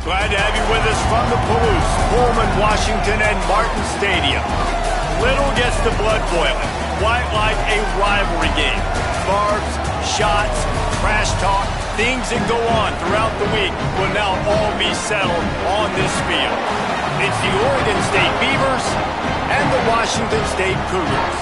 Glad to have you with us from the Palouse, Pullman, Washington, and Martin Stadium. Little gets the blood boiling, quite like a rivalry game. Barbs, shots, trash talk, things that go on throughout the week will now all be settled on this field. It's the Oregon State Beavers and the Washington State Cougars.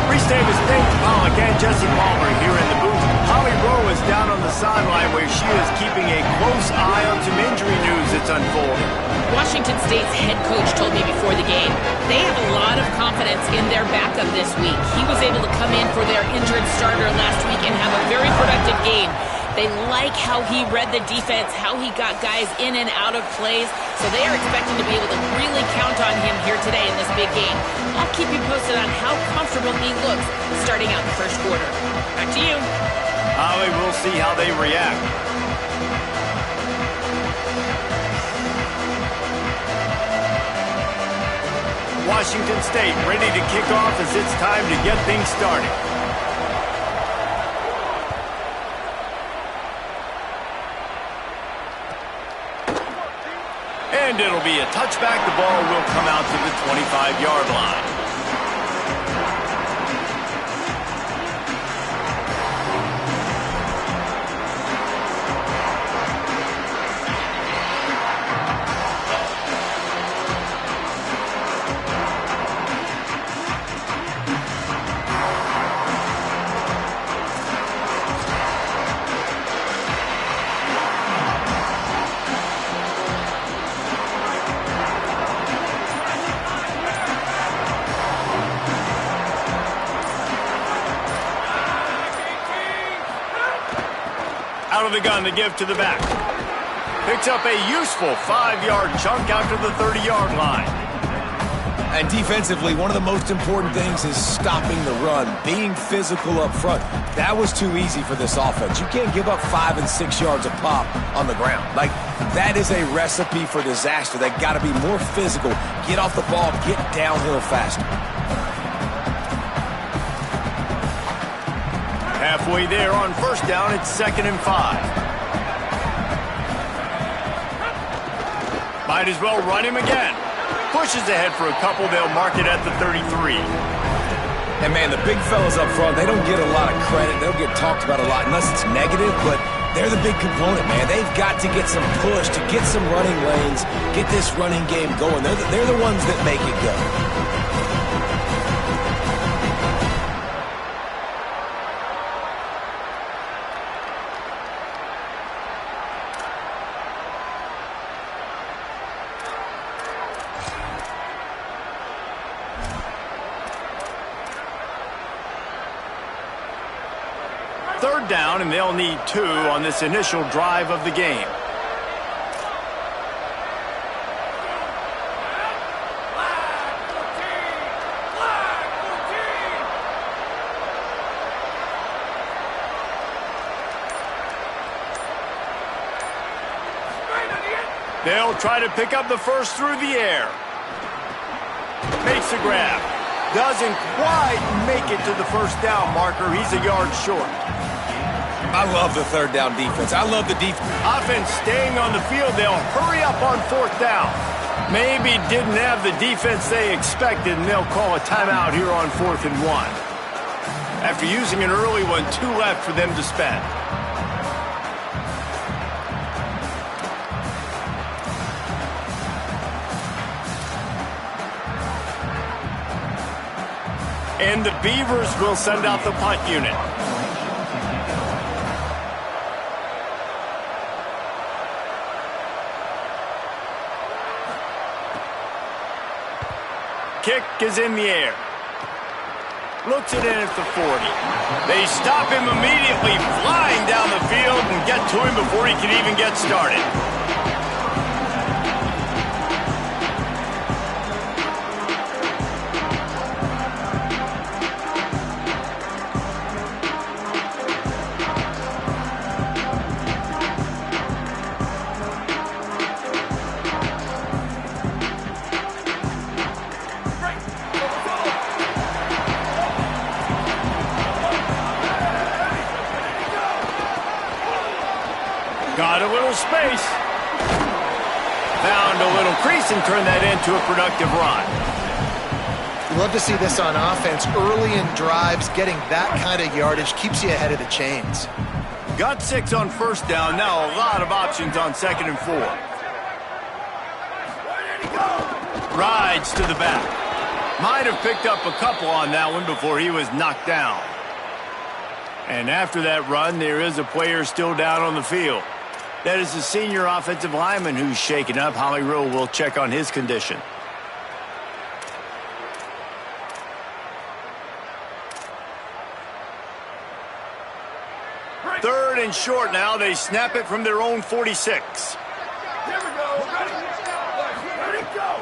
Reese Davis, Dave Pollock, and Jesse Palmer here in the booth. Holly Rowe is down on the sideline where she is keeping a close eye on some injury news that's unfolding. Washington State's head coach told me before the game they have a lot of confidence in their backup this week. He was able to come in for their injured starter last week and have a very productive game. They like how he read the defense, how he got guys in and out of plays, so they are expecting to be able to really count on him here today in this big game. I'll keep you posted on how comfortable he looks starting out the first quarter. Back to you. Holly, we'll see how they react. Washington State ready to kick off as it's time to get things started. And it'll be a touchback. The ball will come out to the 25-yard line. Out of the gun to give to the back. Picks up a useful 5-yard chunk out to the 30-yard line. And defensively, one of the most important things is stopping the run, being physical up front. That was too easy for this offense. You can't give up 5 and 6 yards a pop on the ground. Like, that is a recipe for disaster. They got to be more physical, get off the ball, get downhill faster. Halfway there on first down, it's 2nd and 5. Might as well run him again. Pushes ahead for a couple. They'll mark it at the 33. And, man, the big fellas up front, they don't get a lot of credit. They don't get talked about a lot unless it's negative, but they're the big component, man. They've got to get some push, to get some running lanes, get this running game going. They're the ones that make it go. Third down, and they'll need 2 on this initial drive of the game. They'll try to pick up the first through the air. Makes a grab. Doesn't quite make it to the first down marker. He's a yard short. I love the third down defense. I love the defense. Offense staying on the field. They'll hurry up on 4th down. Maybe didn't have the defense they expected, and they'll call a timeout here on 4th and 1. After using an early one, 2 left for them to spend. And the Beavers will send out the punt unit. Kick is in the air. Looks it in at the 40. They stop him immediately, flying down the field, and get to him before he can even get started. Got a little space. Found a little crease and turned that into a productive run. You love to see this on offense. Early in drives, getting that kind of yardage keeps you ahead of the chains. Got 6 on first down. Now a lot of options on 2nd and 4. Rides to the back. Might have picked up a couple on that one before he was knocked down. And after that run, there is a player still down on the field. That is the senior offensive lineman who's shaken up. Holly Rowe will check on his condition. Third and short now. They snap it from their own 46. Here we go. Ready, go.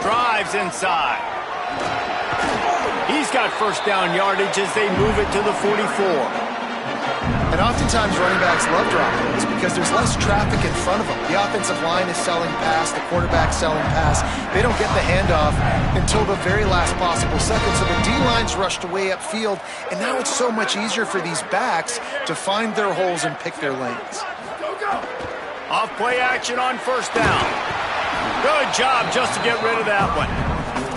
Drives inside. He's got first down yardage as they move it to the 44. And oftentimes running backs love dropping those because there's less traffic in front of them. The offensive line is selling pass, the quarterback's selling pass. They don't get the handoff until the very last possible second. So the D-line's rushed away upfield, and now it's so much easier for these backs to find their holes and pick their lanes. Off play action on first down. Good job just to get rid of that one.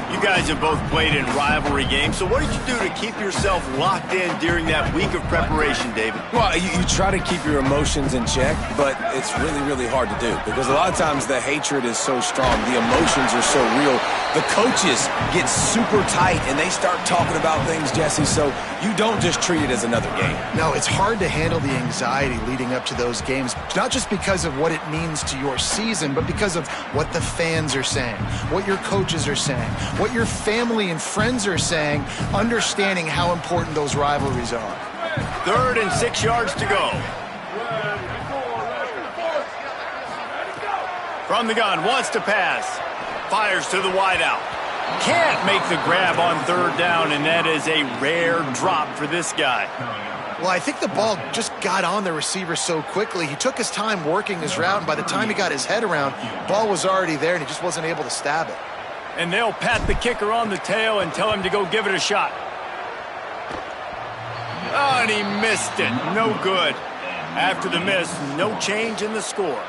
You guys have both played in rivalry games, so what did you do to keep yourself locked in during that week of preparation, David? Well, you try to keep your emotions in check, but it's really, really hard to do because a lot of times the hatred is so strong. The emotions are so real. The coaches get super tight, and they start talking about things, Jesse, so you don't just treat it as another game. No, it's hard to handle the anxiety leading up to those games, not just because of what it means to your season, but because of what the fans are saying, what your coaches are saying, what your family and friends are saying, understanding how important those rivalries are. 3rd and 6 yards to go. From the gun, wants to pass. Fires to the wideout. Can't make the grab on 3rd down, and that is a rare drop for this guy. Well, I think the ball just got on the receiver so quickly. He took his time working his route, and by the time he got his head around, the ball was already there, and he just wasn't able to stab it. And they'll pat the kicker on the tail and tell him to go give it a shot. Oh, and he missed it. No good. After the miss, no change in the score.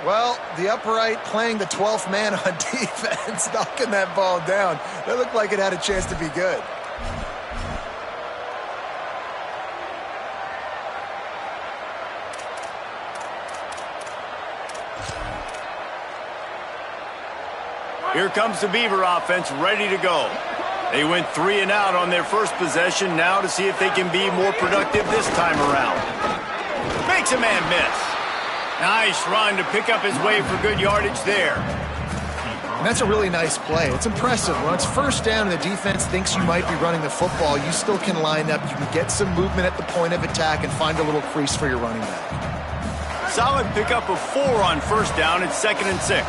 Well, the upright playing the 12th man on defense, knocking that ball down. That looked like it had a chance to be good. Here comes the Beaver offense ready to go. They went 3 and out on their first possession, now to see if they can be more productive this time around. Makes a man miss. Nice run to pick up his way for good yardage there. And that's a really nice play. It's impressive. When it's first down and the defense thinks you might be running the football, you still can line up. You can get some movement at the point of attack and find a little crease for your running back. Solid pickup of 4 on first down. It's 2nd and 6.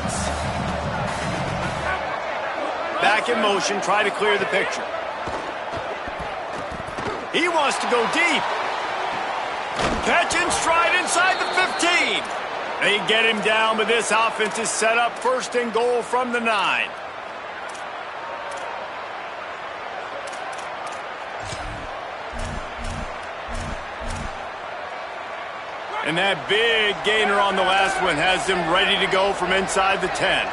Back in motion, try to clear the picture. He wants to go deep. Catch in stride inside the 15. They get him down, but this offense is set up 1st and goal from the 9. And that big gainer on the last one has them ready to go from inside the 10.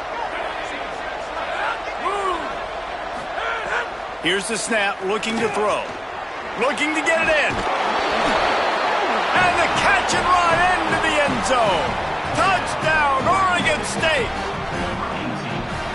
Here's the snap, looking to throw. Looking to get it in. And the catch and run into the end zone. Touchdown, Oregon State.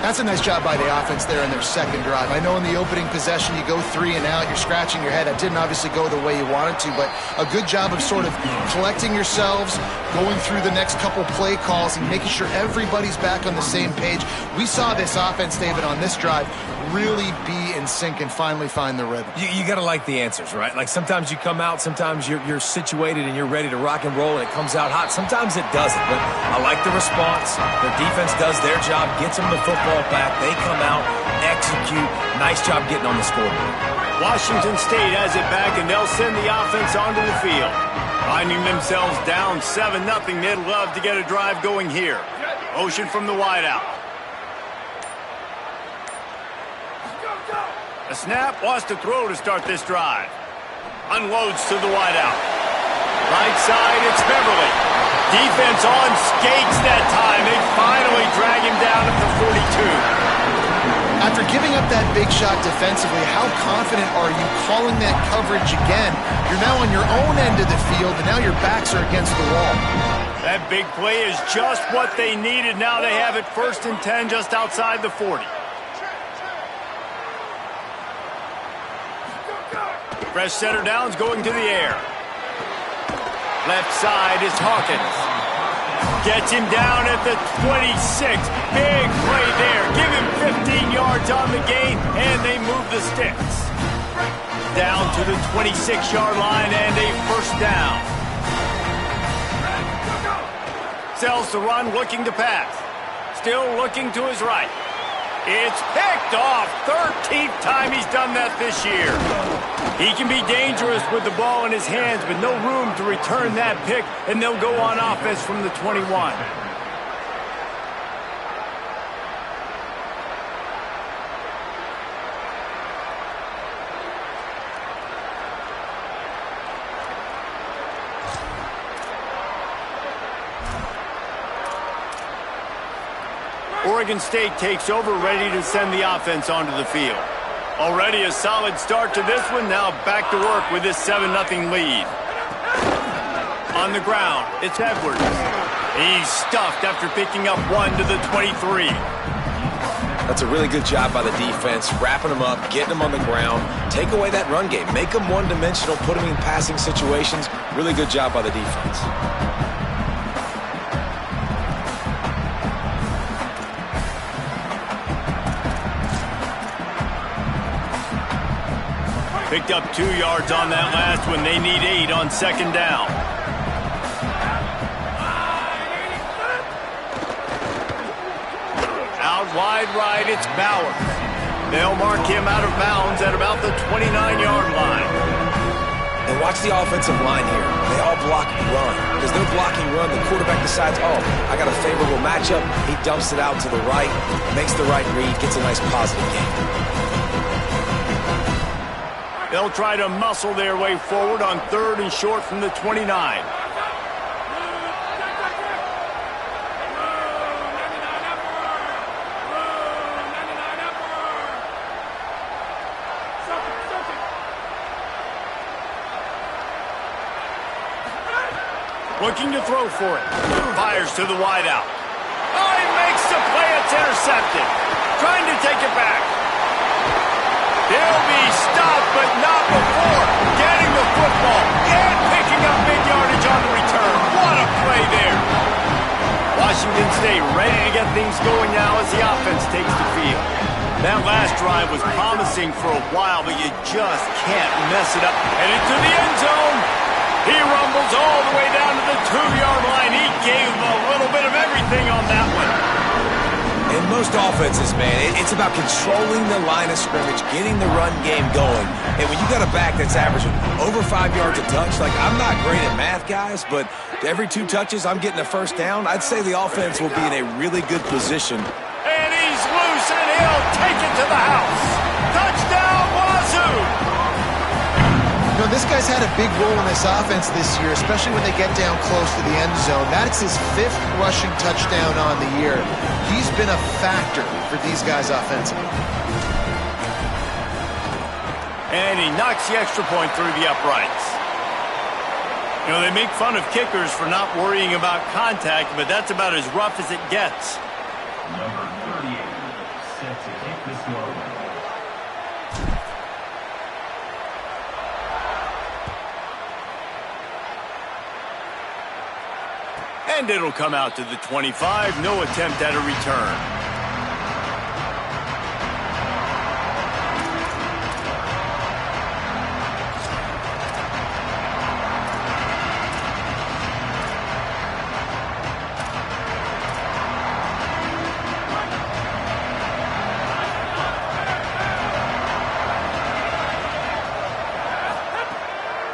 That's a nice job by the offense there in their second drive. I know in the opening possession you go 3 and out, you're scratching your head. That didn't obviously go the way you wanted to, but a good job of sort of collecting yourselves, going through the next couple play calls and making sure everybody's back on the same page. We saw this offense, David, on this drive really be in sync and finally find the rhythm. You got to like the answers, right? Like sometimes you come out, sometimes you're situated and you're ready to rock and roll and it comes out hot. Sometimes it doesn't, but I like the response. The defense does their job, gets them the football back. They come out, execute. Nice job getting on the scoreboard. Washington State has it back, and they'll send the offense onto the field. Finding themselves down 7-0, they'd love to get a drive going here. Motion from the wideout. A snap, wants to throw to start this drive. Unloads to the wideout. Right side, it's Beverly. Defense on skates that time. They find giving up that big shot defensively, how confident are you calling that coverage again? You're now on your own end of the field, and now your backs are against the wall. That big play is just what they needed. Now they have it 1st and 10 just outside the 40. Fresh center down's going to the air. Left side is Hawkins. Gets him down at the 26. Big play there. Give him 15 yards on the gain, and they move the sticks. Down to the 26-yard line and a 1st down. Sells the run, looking to pass. Still looking to his right. It's picked off. 13th time he's done that this year. He can be dangerous with the ball in his hands, but no room to return that pick, and they'll go on offense from the 21. Oregon State takes over, ready to send the offense onto the field. Already a solid start to this one. Now back to work with this 7-0 lead. On the ground, it's Edwards. He's stuffed after picking up 1 to the 23. That's a really good job by the defense, wrapping them up, getting them on the ground, take away that run game, make them one-dimensional, put them in passing situations. Really good job by the defense. Picked up 2 yards on that last one. They need 8 on 2nd down. Out wide right, it's Bowers. They'll mark him out of bounds at about the 29-yard line. And watch the offensive line here. They all block run. Because they're blocking run, the quarterback decides, oh, I got a favorable matchup. He dumps it out to the right, makes the right read, gets a nice positive gain. They'll try to muscle their way forward on 3rd and short from the 29. Looking to throw for it. Fires to the wideout. Oh, he makes the play. It's intercepted. Trying to take it back. He'll be stopped, but not before getting the football and picking up big yardage on the return. What a play there. Washington State ready to get things going now as the offense takes the field. That last drive was promising for a while, but you just can't mess it up. And into the end zone. He rumbles all the way down to the 2-yard line. He gave a little bit of everything on that one. In most offenses, man, it's about controlling the line of scrimmage, getting the run game going. And when you got a back that's averaging over 5 yards a touch, like, I'm not great at math, guys, but every 2 touches, I'm getting a 1st down. I'd say the offense will be in a really good position. And he's loose, and he'll take it to the house. Touchdown, Wazoo! You know, this guy's had a big role in this offense this year, especially when they get down close to the end zone. That's his 5th rushing touchdown on the year. He's been a factor for these guys offensively. And he knocks the extra point through the uprights. You know, they make fun of kickers for not worrying about contact, but that's about as rough as it gets. Number 38, set to kick this one. And it'll come out to the 25. No attempt at a return.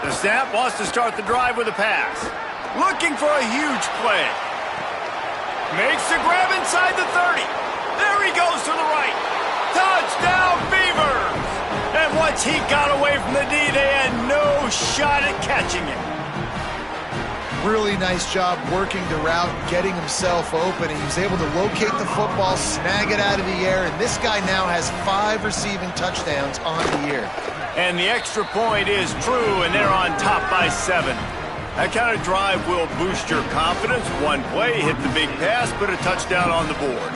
The snap wants to start the drive with a pass. Looking for a huge play. Makes the grab inside the 30. There he goes to the right. Touchdown, Beavers! And once he got away from the D, they had no shot at catching him. Really nice job working the route, getting himself open, and he was able to locate the football, snag it out of the air, and this guy now has 5 receiving touchdowns on the year. And the extra point is true, and they're on top by 7. That kind of drive will boost your confidence. One play, hit the big pass, put a touchdown on the board.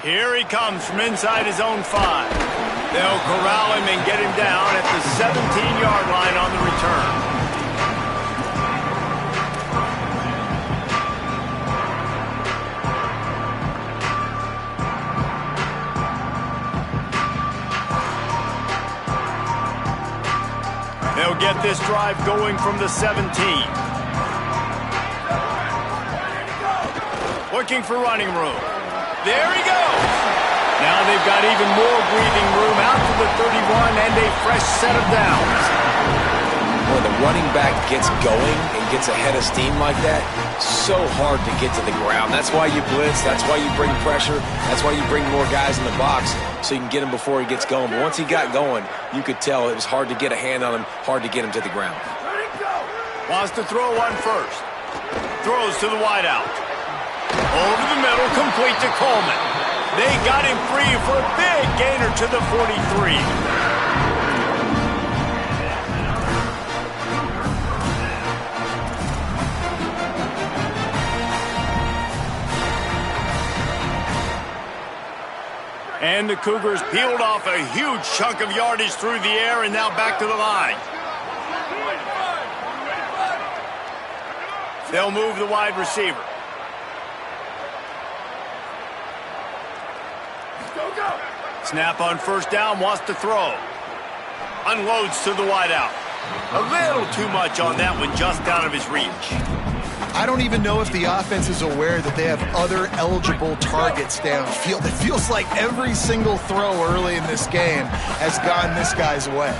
Here he comes from inside his own 5. They'll corral him and get him down at the 17-yard line on the return. They'll get this drive going from the 17. Looking for running room. There he goes. Now they've got even more breathing room out to the 31 and a fresh set of downs. When the running back gets going and gets ahead of steam like that, so hard to get to the ground. That's why you blitz. That's why you bring pressure. That's why you bring more guys in the box so you can get him before he gets going. But once he got going, you could tell it was hard to get a hand on him, hard to get him to the ground. Wants to throw one first. Throws to the wideout. Over the middle, complete to Coleman. They got him free for a big gainer to the 43. And the Cougars peeled off a huge chunk of yardage through the air and now back to the line. They'll move the wide receiver. Snap on first down, wants to throw. Unloads to the wideout. A little too much on that one, just out of his reach. I don't even know if the offense is aware that they have other eligible targets downfield. It feels like every single throw early in this game has gone this guy's way.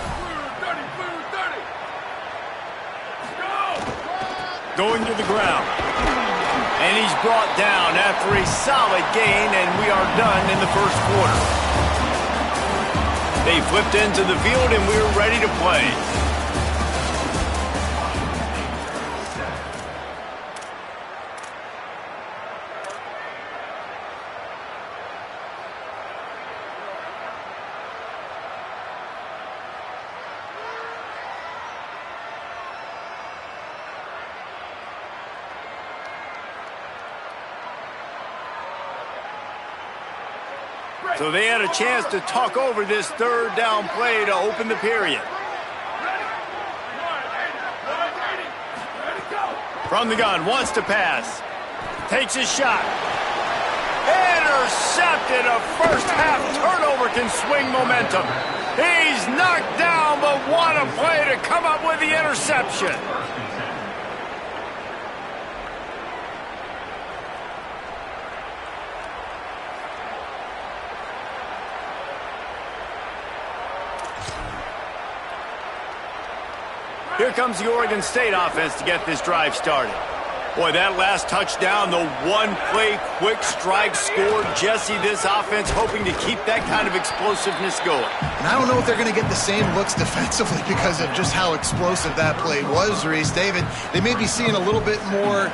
Going to the ground. And he's brought down after a solid gain, and we are done in the first quarter. They flipped into the field, and we're ready to play. So they had a chance to talk over this third down play to open the period. From the gun, wants to pass. Takes his shot. Intercepted. A first half turnover can swing momentum. He's knocked down, but what a play to come up with the interception. Here comes the Oregon State offense to get this drive started. Boy, that last touchdown, the one-play quick strike scored. Jesse, this offense hoping to keep that kind of explosiveness going. And I don't know if they're going to get the same looks defensively because of just how explosive that play was, Reese. David, they may be seeing a little bit more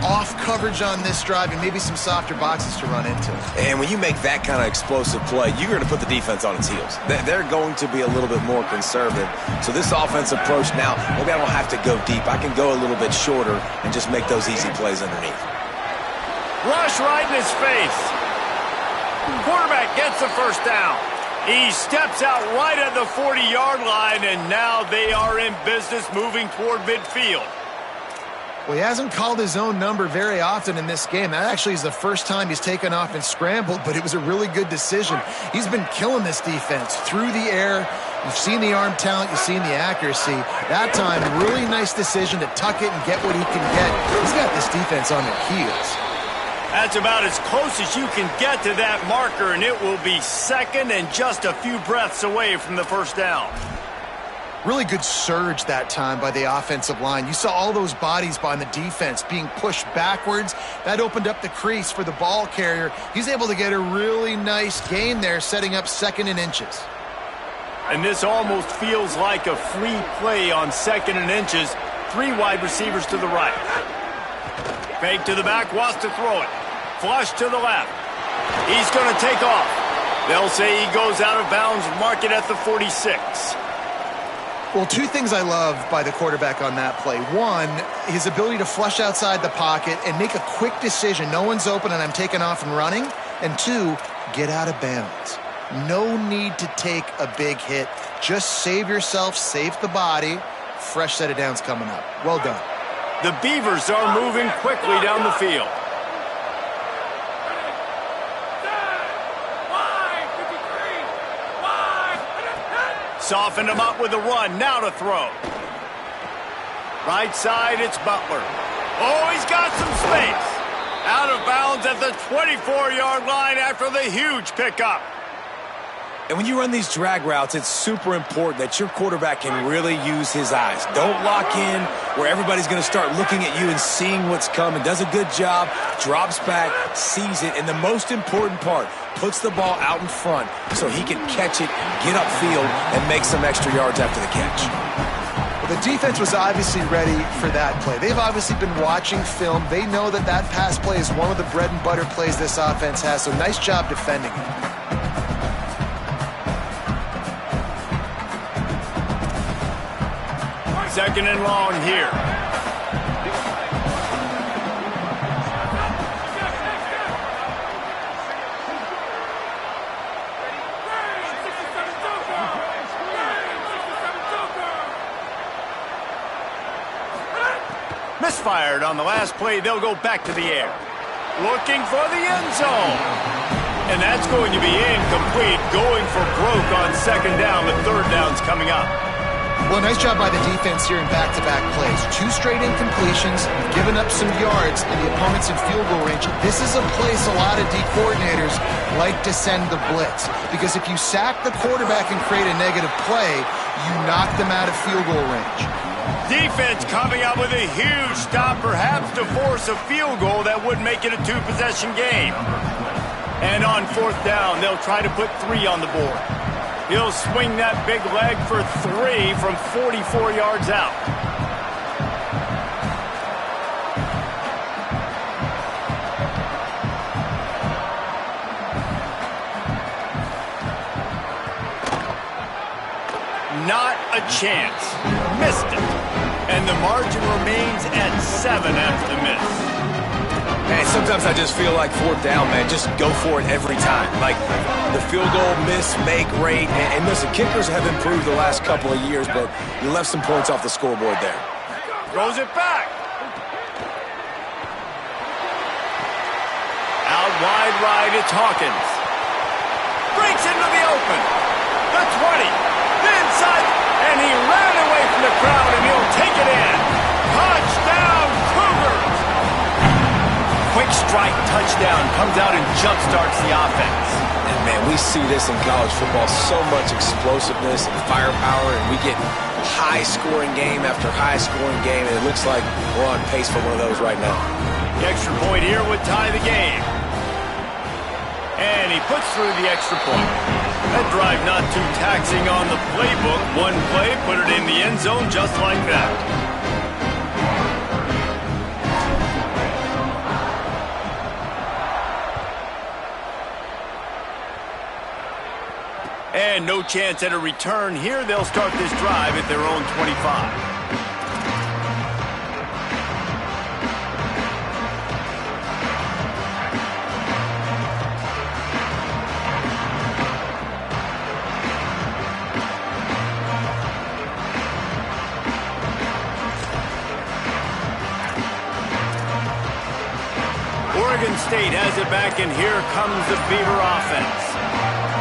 off coverage on this drive and maybe some softer boxes to run into. And when you make that kind of explosive play, you're going to put the defense on its heels. They're going to be a little bit more conservative. So this offense approach now, maybe I don't have to go deep. I can go a little bit shorter and just make those easy plays underneath. Rush right in his face. Quarterback gets the first down. He steps out right at the 40-yard line, and now they are in business moving toward midfield. Well, he hasn't called his own number very often in this game. That actually is the first time he's taken off and scrambled, but it was a really good decision. He's been killing this defense through the air. You've seen the arm talent, you've seen the accuracy. That time, really nice decision to tuck it and get what he can get. He's got this defense on their heels. That's about as close as you can get to that marker, and it will be second and just a few breaths away from the first down. Really good surge that time by the offensive line. You saw all those bodies behind the defense being pushed backwards. That opened up the crease for the ball carrier. He's able to get a really nice gain there, setting up 2nd and inches. And this almost feels like a free play on 2nd and inches. 3 wide receivers to the right. Fake to the back, wants to throw it. Flush to the left. He's going to take off. They'll say he goes out of bounds, mark it at the 46. Well, 2 things I love by the quarterback on that play. 1, his ability to flush outside the pocket and make a quick decision. No one's open and I'm taking off and running. And 2, get out of bounds. No need to take a big hit. Just save yourself, save the body. Fresh set of downs coming up. Well done. The Beavers are moving quickly down the field. Softened him up with a run. Now to throw. Right side, it's Butler. Oh, he's got some space. Out of bounds at the 24-yard line after the huge pickup. And when you run these drag routes, it's super important that your quarterback can really use his eyes. Don't lock in where everybody's going to start looking at you and seeing what's coming. Does a good job, drops back, sees it, and the most important part, puts the ball out in front so he can catch it, get upfield, and make some extra yards after the catch. Well, the defense was obviously ready for that play. They've obviously been watching film. They know that that pass play is one of the bread and butter plays this offense has, so nice job defending it. Second and long here. Misfired on the last play. They'll go back to the air. Looking for the end zone. And that's going to be incomplete. Going for broke on 2nd down. The 3rd down's coming up. Well, nice job by the defense here in back-to-back plays. 2 straight incompletions, giving up some yards, and the opponent's in field goal range. This is a place a lot of D coordinators like to send the blitz, because if you sack the quarterback and create a negative play, you knock them out of field goal range. Defense coming out with a huge stop, perhaps to force a field goal that would make it a 2-possession game. And on 4th down, they'll try to put 3 on the board. He'll swing that big leg for 3 from 44 yards out. Not a chance. Missed it. And the margin remains at 7 after the miss. Hey, sometimes I just feel like 4th down, man. Just go for it every time. Like the field goal miss, make rate. And listen, kickers have improved the last couple of years, but you left some points off the scoreboard there. Throws it back. Out wide right, it's Hawkins. Breaks into the open. The 20. The inside. And he ran away from the crowd, and he'll take it in. Touchdown, Cougars. Quick strike touchdown, comes out and jump-starts the offense. And, man, we see this in college football, so much explosiveness and firepower, and we get high-scoring game after high-scoring game, and it looks like we're on pace for one of those right now. The extra point here would tie the game. And he puts through the extra point. That drive not too taxing on the playbook. One play, put it in the end zone just like that. And no chance at a return here. They'll start this drive at their own 25. Oregon State has it back, and here comes the Beaver offense.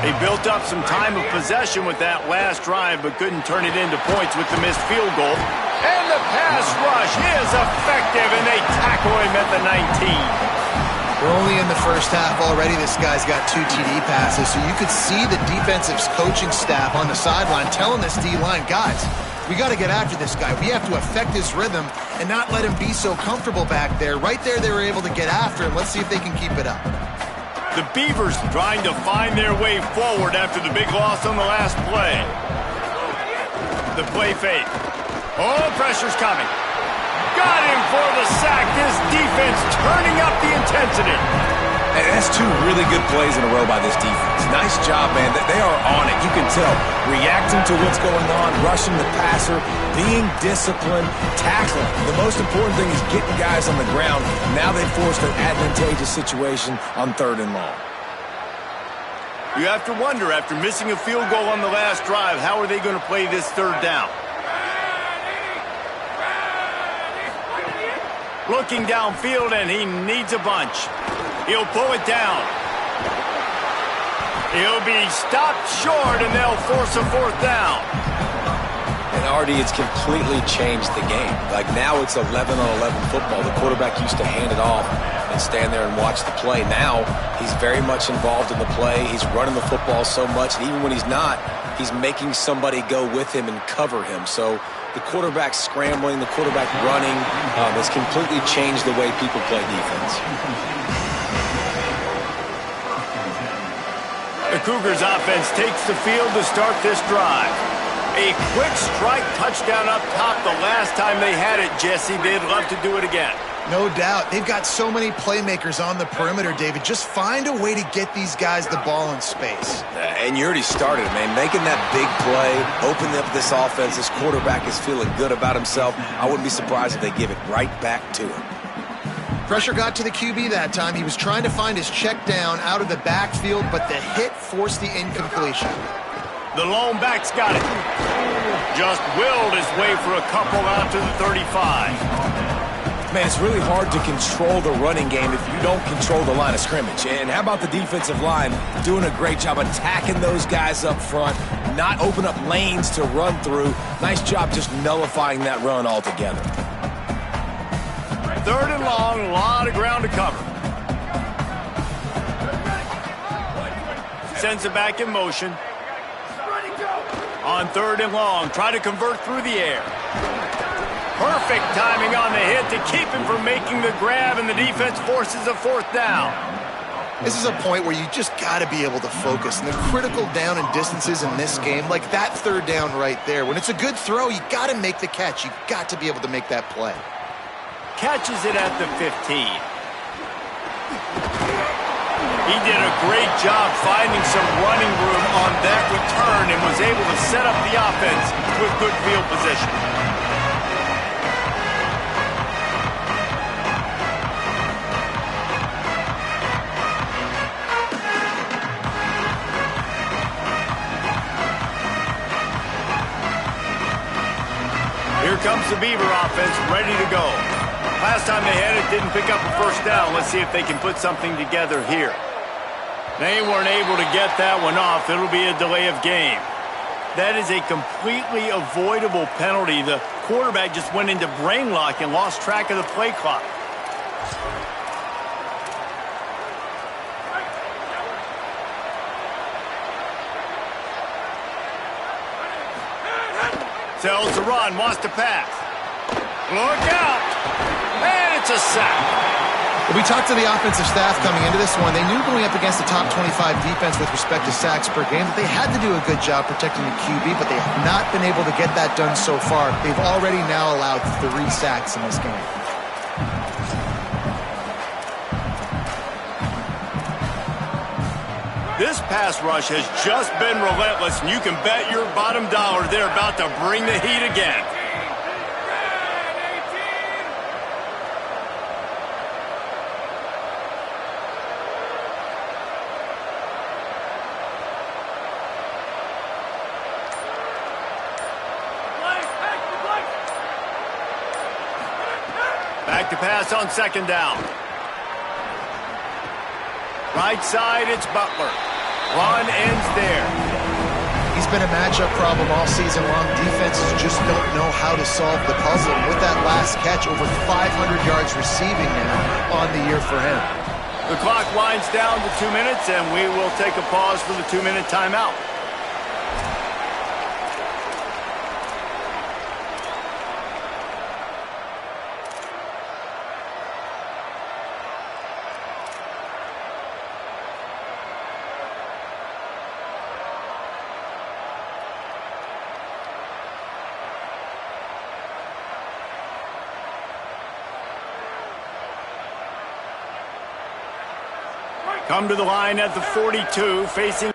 They built up some time of possession with that last drive, but couldn't turn it into points with the missed field goal. And the pass rush is effective, and they tackle him at the 19. We're only in the first half already. This guy's got 2 TD passes, so you could see the defensive coaching staff on the sideline telling this D-line, guys, We got to get after this guy. We have to affect his rhythm and not let him be so comfortable back there. Right there, they were able to get after him. Let's see if they can keep it up. The Beavers trying to find their way forward after the big loss on the last play. The play fake. Oh, pressure's coming. Got him for the sack. This defense turning up the intensity. And that's two really good plays in a row by this defense. Nice job, man. They are on it. You can tell. Reacting to what's going on, rushing the passer, being disciplined, tackling. The most important thing is getting guys on the ground. Now they've forced an advantageous situation on 3rd and long. You have to wonder, after missing a field goal on the last drive, how are they going to play this 3rd down? Looking downfield, and he needs a bunch. He'll pull it down. He'll be stopped short, and they'll force a 4th down. And Artie, it's completely changed the game. Like now it's 11-on-11 football. The quarterback used to hand it off and stand there and watch the play. Now he's very much involved in the play. He's running the football so much, and even when he's not, he's making somebody go with him and cover him. So the quarterback scrambling, the quarterback running has completely changed the way people play defense. The Cougars offense takes the field to start this drive. A quick strike touchdown up top the last time they had it, Jesse. They'd love to do it again. No doubt. They've got so many playmakers on the perimeter, David. Just find a way to get these guys the ball in space. And you already started, man. Making that big play, opening up this offense. This quarterback is feeling good about himself. I wouldn't be surprised if they give it right back to him. Pressure got to the QB that time. He was trying to find his check down out of the backfield, but the hit forced the incompletion. The lone back's got it. Just willed his way for a couple out to the 35. Man, it's really hard to control the running game if you don't control the line of scrimmage. And how about the defensive line doing a great job attacking those guys up front, not open up lanes to run through. Nice job just nullifying that run altogether. 3rd and long, a lot of ground to cover. Sends it back in motion. On 3rd and long, try to convert through the air. Perfect timing on the hit to keep him from making the grab, and the defense forces a 4th down. This is a point where you just got to be able to focus. And the critical down and distances in this game, like that 3rd down right there, when it's a good throw, you got to make the catch. You got to be able to make that play. Catches it at the 15. He did a great job finding some running room on that return and was able to set up the offense with good field position. Here comes the Beaver offense ready to go. Last time they had it, didn't pick up a 1st down. Let's see if they can put something together here. They weren't able to get that one off. It'll be a delay of game. That is a completely avoidable penalty. The quarterback just went into brain lock and lost track of the play clock. Tells to run, wants to pass. Look out! And it's a sack. We talked to the offensive staff coming into this one. They knew going up against the top 25 defense with respect to sacks per game that they had to do a good job protecting the QB, but they have not been able to get that done so far. They've already now allowed 3 sacks in this game. This pass rush has just been relentless, and you can bet your bottom dollar they're about to bring the heat again. Back to pass on 2nd down. Right side, it's Butler. Run ends there. He's been a matchup problem all season long. Defenses just don't know how to solve the puzzle. And with that last catch, over 500 yards receiving now on the year for him. The clock winds down to 2 minutes, and we will take a pause for the 2-minute timeout. Come to the line at the 42, facing...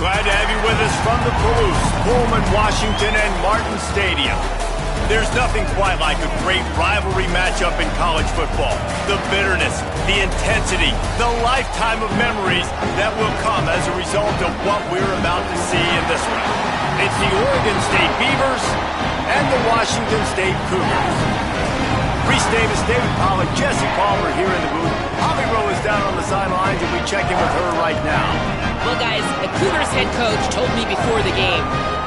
Glad to have you with us from the Palouse, Pullman, Washington, and Martin Stadium. There's nothing quite like a great rivalry matchup in college football. The bitterness, the intensity, the lifetime of memories that will come as a result of what we're about to see in this one. It's the Oregon State Beavers and the Washington State Cougars. Reese Davis, David Pollack, Jesse Palmer here in the booth. Holly Rowe is down on the sidelines, and we check in with her right now. Well, guys, the Cougars head coach told me before the game,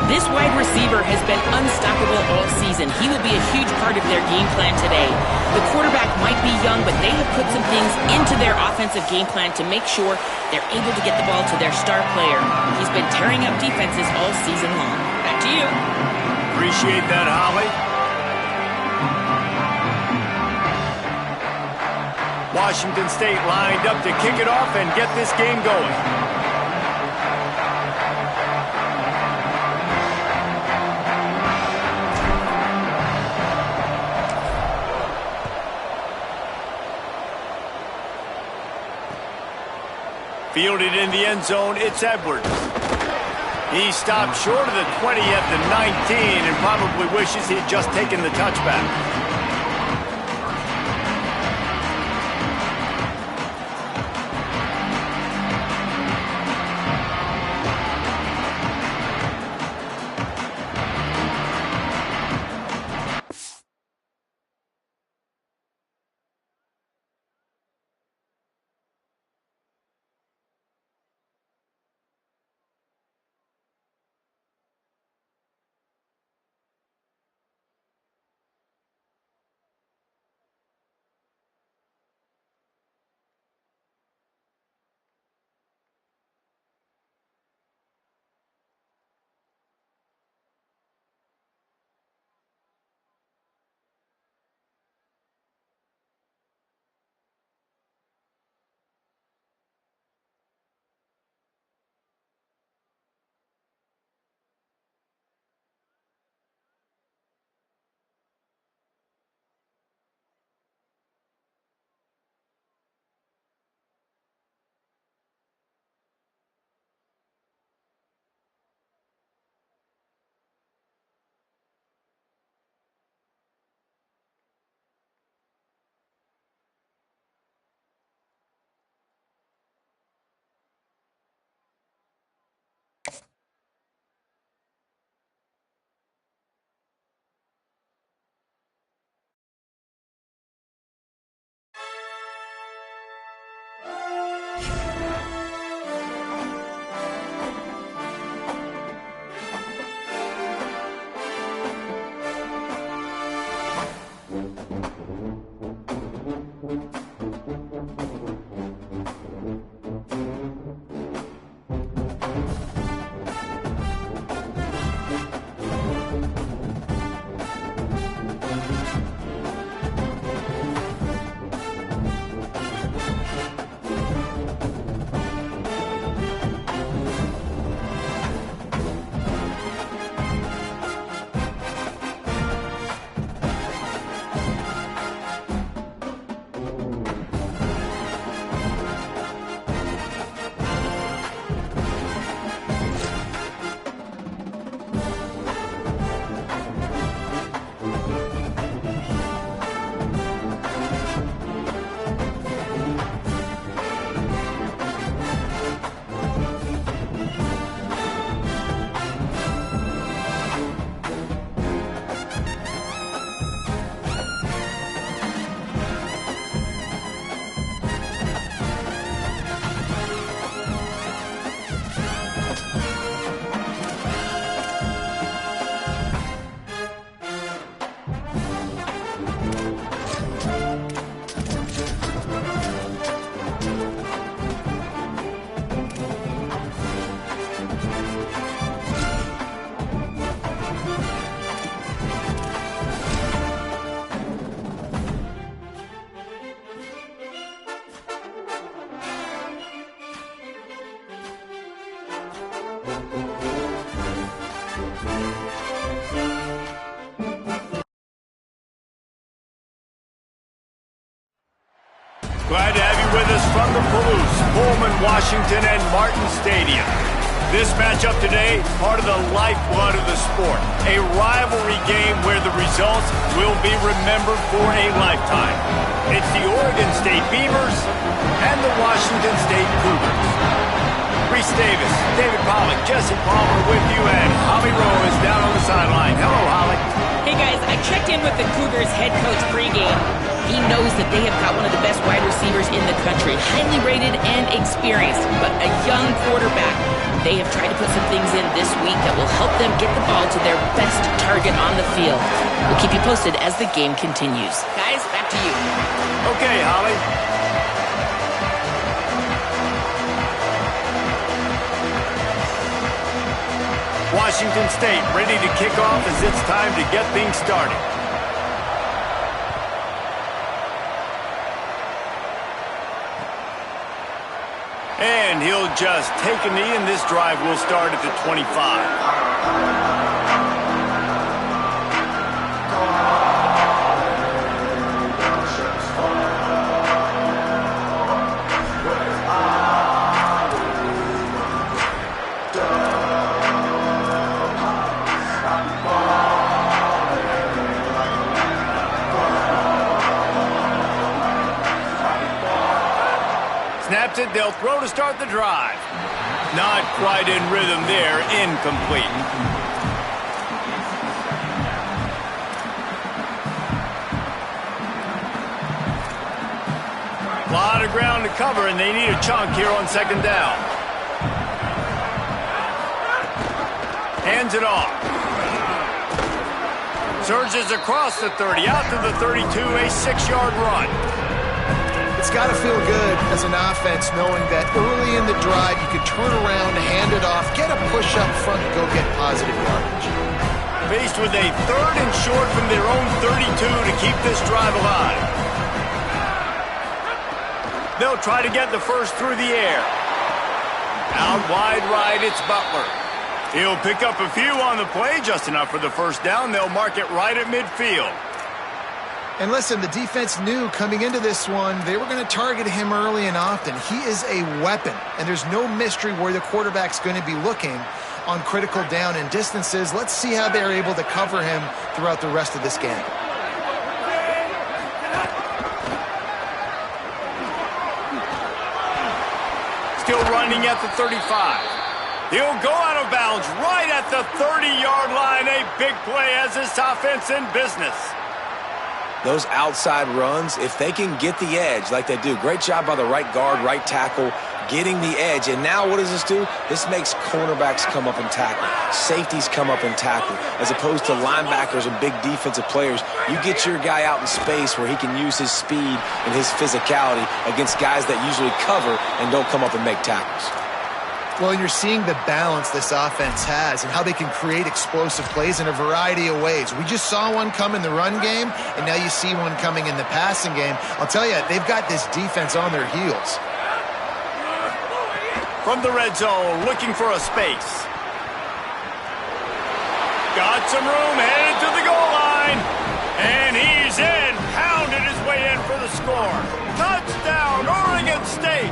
this wide receiver has been unstoppable all season. He will be a huge part of their game plan today. The quarterback might be young, but they have put some things into their offensive game plan to make sure they're able to get the ball to their star player. He's been tearing up defenses all season long. Back to you. Appreciate that, Holly. Washington State lined up to kick it off and get this game going. Fielded in the end zone, it's Edwards. He stopped short of the 20 at the 19 and probably wishes he had just taken the touchback. Glad to have you with us from the Palouse, Pullman, Washington, and Martin Stadium. This matchup today, part of the lifeblood of the sport. A rivalry game where the results will be remembered for a lifetime. It's the Oregon State Beavers and the Washington State Cougars. Reese Davis, David Pollack, Jesse Palmer with you, and Holly Rowe is down on the sideline. Hello, Holly. Hey, guys, I checked in with the Cougars head coach pregame. He knows that they have got one of the best wide receivers in the country, highly rated and experienced, but a young quarterback. They have tried to put some things in this week that will help them get the ball to their best target on the field. We'll keep you posted as the game continues. Guys, back to you. Okay, Holly. Washington State ready to kick off as it's time to get things started. And he'll just take a knee, and this drive will start at the 25. Snaps it, they'll throw to start the drive. Not quite in rhythm there, incomplete. A lot of ground to cover, and they need a chunk here on second down. Hands it off. Surges across the 30, out to the 32, a 6-yard run. It's got to feel good as an offense knowing that early in the drive you can turn around, hand it off, get a push up front, and go get positive yardage. Faced with a 3rd and short from their own 32 to keep this drive alive. They'll try to get the first through the air. Out wide right, it's Butler. He'll pick up a few on the play, just enough for the first down. They'll mark it right at midfield. And listen, the defense knew coming into this one, they were going to target him early and often. He is a weapon, and there's no mystery where the quarterback's going to be looking on critical down and distances. Let's see how they're able to cover him throughout the rest of this game. Still running at the 35. He'll go out of bounds right at the 30-yard line. A big play as this offense in business. Those outside runs, if they can get the edge like they do, great job by the right guard, right tackle, getting the edge. And now what does this do? This makes cornerbacks come up and tackle. Safeties come up and tackle. As opposed to linebackers and big defensive players, you get your guy out in space where he can use his speed and his physicality against guys that usually cover and don't come up and make tackles. Well, and you're seeing the balance this offense has and how they can create explosive plays in a variety of ways. We just saw one come in the run game, and now you see one coming in the passing game. I'll tell you, they've got this defense on their heels. From the red zone, looking for a space. Got some room, headed to the goal line. And he's in, pounded his way in for the score. Touchdown, Oregon State.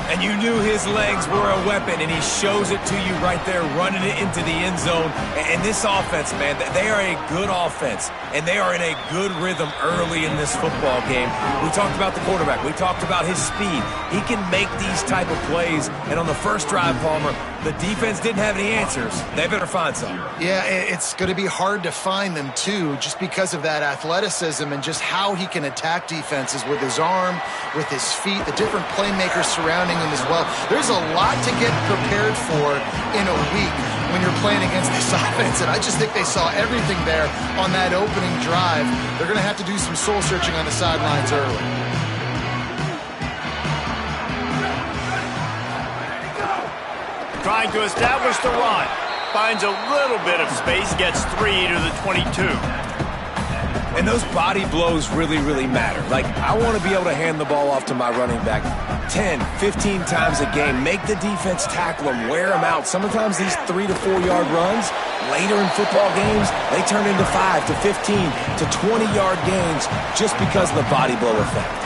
And you knew his legs were a weapon, and he shows it to you right there, running it into the end zone. And this offense, man, they are a good offense, and they are in a good rhythm early in this football game. We talked about the quarterback. We talked about his speed. He can make these type of plays, and on the first drive, Palmer, the defense didn't have any answers. They better find some. Yeah, it's going to be hard to find them, too, just because of that athleticism and just how he can attack defenses with his arm, with his feet, the different playmakers surrounding him as well. There's a lot to get prepared for in a week when you're playing against this offense, and I just think they saw everything there on that opening drive. They're going to have to do some soul-searching on the sidelines early. Trying to establish the run. Finds a little bit of space, gets 3 to the 22. And those body blows really, really matter. Like, I want to be able to hand the ball off to my running back 10, 15 times a game. Make the defense tackle them, wear them out. Sometimes these 3 to 4 yard runs, later in football games, they turn into 5 to 15 to 20-yard gains just because of the body blow effect.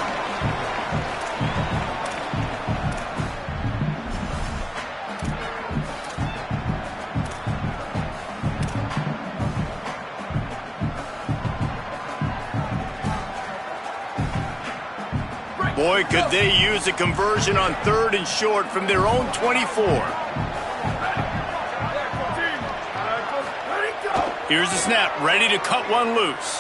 Boy, could they use a conversion on 3rd and short from their own 24. Here's the snap, ready to cut one loose.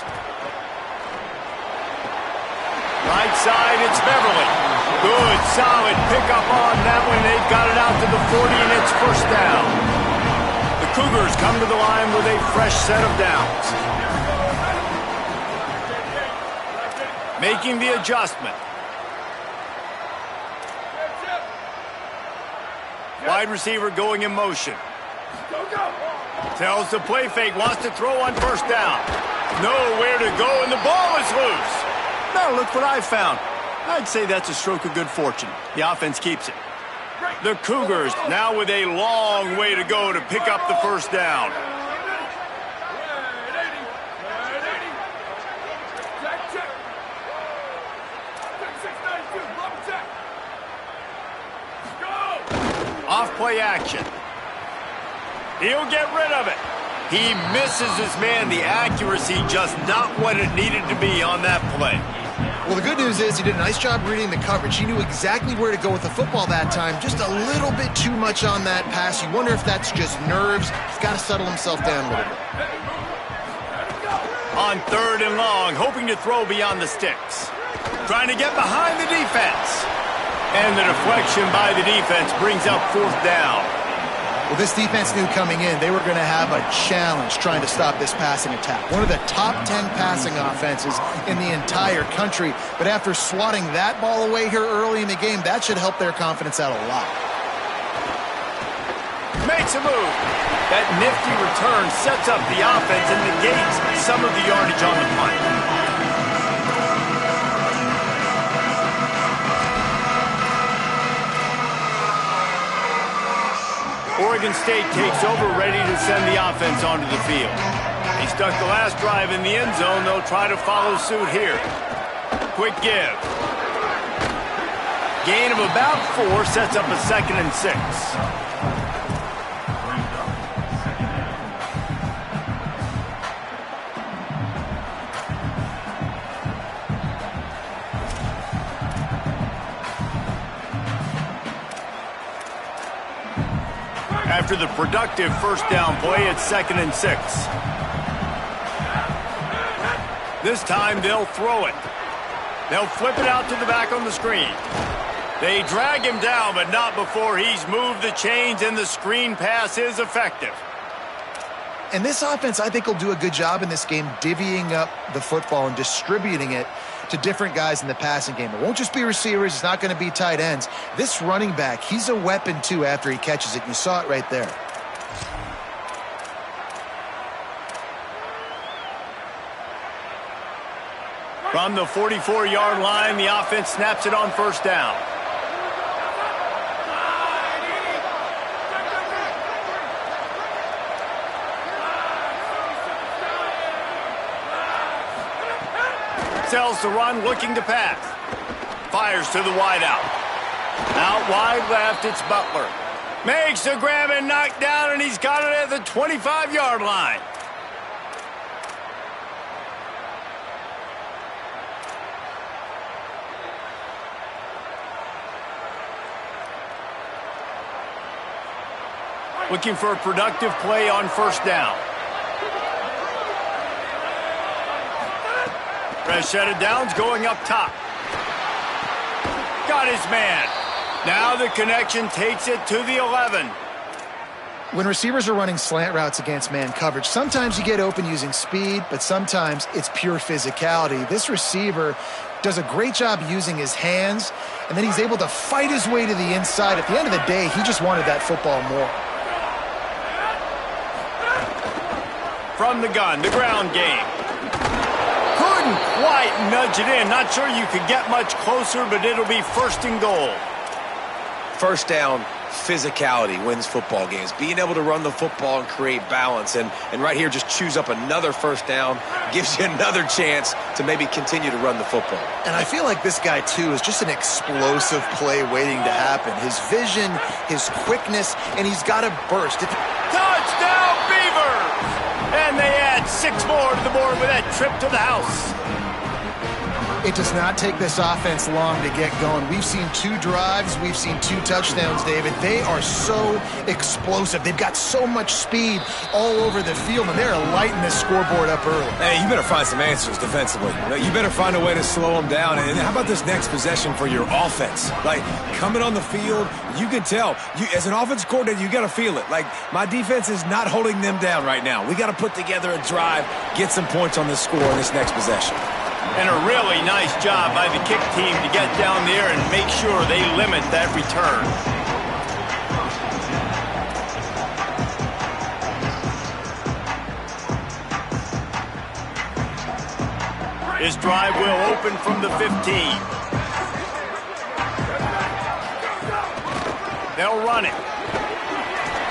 Right side, it's Beverly. Good, solid pickup on that one. They've got it out to the 40, and it's first down. The Cougars come to the line with a fresh set of downs. Making the adjustment. Wide receiver going in motion. Tells the play fake, wants to throw on first down. Nowhere to go, and the ball is loose. Now look what I found. I'd say that's a stroke of good fortune. The offense keeps it. The Cougars now with a long way to go to pick up the first down. Off play action. He'll get rid of it. He misses his man. The accuracy just not what it needed to be on that play. Well, the good news is he did a nice job reading the coverage. He knew exactly where to go with the football that time. Just a little bit too much on that pass. You wonder if that's just nerves. He's got to settle himself down a little bit. On 3rd and long, hoping to throw beyond the sticks. Trying to get behind the defense. And the deflection by the defense brings up 4th down. Well, this defense knew coming in they were going to have a challenge trying to stop this passing attack. One of the top 10 passing offenses in the entire country. But after swatting that ball away here early in the game, that should help their confidence out a lot. Makes a move. That nifty return sets up the offense and negates some of the yardage on the punt. Oregon State takes over, ready to send the offense onto the field. They stuck the last drive in the end zone. They'll try to follow suit here. Quick give. Gain of about 4 sets up a 2nd and 6. After the productive first down play, it's 2nd and 6. This time they'll throw it. They'll flip it out to the back on the screen. They drag him down, but not before he's moved the chains, and the screen pass is effective. And this offense, I think, will do a good job in this game divvying up the football and distributing it to different guys in the passing game. It won't just be receivers. It's not going to be tight ends. This running back, he's a weapon, too, after he catches it. You saw it right there. From the 44-yard line, the offense snaps it on first down. Sells the run, looking to pass. Fires to the wideout. Out wide left, it's Butler. Makes the grab and knock down, and he's got it at the 25-yard line. Looking for a productive play on first down. Fresh set of downs going up top. Got his man. Now the connection takes it to the 11. When receivers are running slant routes against man coverage, sometimes you get open using speed, but sometimes it's pure physicality. This receiver does a great job using his hands, and then he's able to fight his way to the inside. At the end of the day, he just wanted that football more. From the gun, the ground game. Couldn't quite nudge it in. Not sure you could get much closer, but it'll be 1st and goal. First down, physicality wins football games. Being able to run the football and create balance. And right here, just choose up another first down. Gives you another chance to maybe continue to run the football. And I feel like this guy, too, is just an explosive play waiting to happen. His vision, his quickness, and he's got a burst. Touchdown, Beavers! And they add 6 more to the board with that trip to the house. It does not take this offense long to get going. We've seen 2 drives. We've seen 2 touchdowns, David. They are so explosive. They've got so much speed all over the field, and they're lighting this scoreboard up early. Hey, you better find some answers defensively. You better find a way to slow them down. And how about this next possession for your offense? Like, coming on the field, you can tell. As an offense coordinator, you got to feel it. Like, my defense is not holding them down right now. We got to put together a drive, get some points on this score in this next possession. And a really nice job by the kick team to get down there and make sure they limit that return. This drive will open from the 15. They'll run it.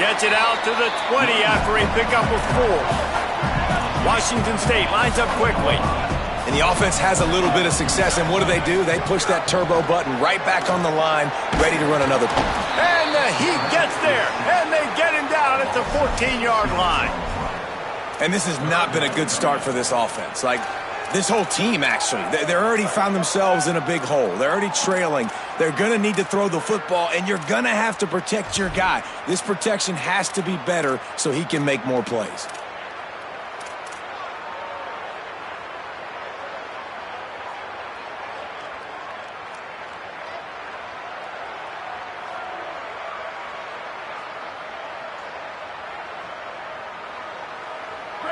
Gets it out to the 20 after a pickup of 4. Washington State lines up quickly. And the offense has a little bit of success, and what do? They push that turbo button right back on the line, ready to run another play. And the Heat gets there, and they get him down at the 14-yard line. And this has not been a good start for this offense. Like, this whole team, actually. They're already found themselves in a big hole. They're already trailing. They're going to need to throw the football, and you're going to have to protect your guy. This protection has to be better so he can make more plays.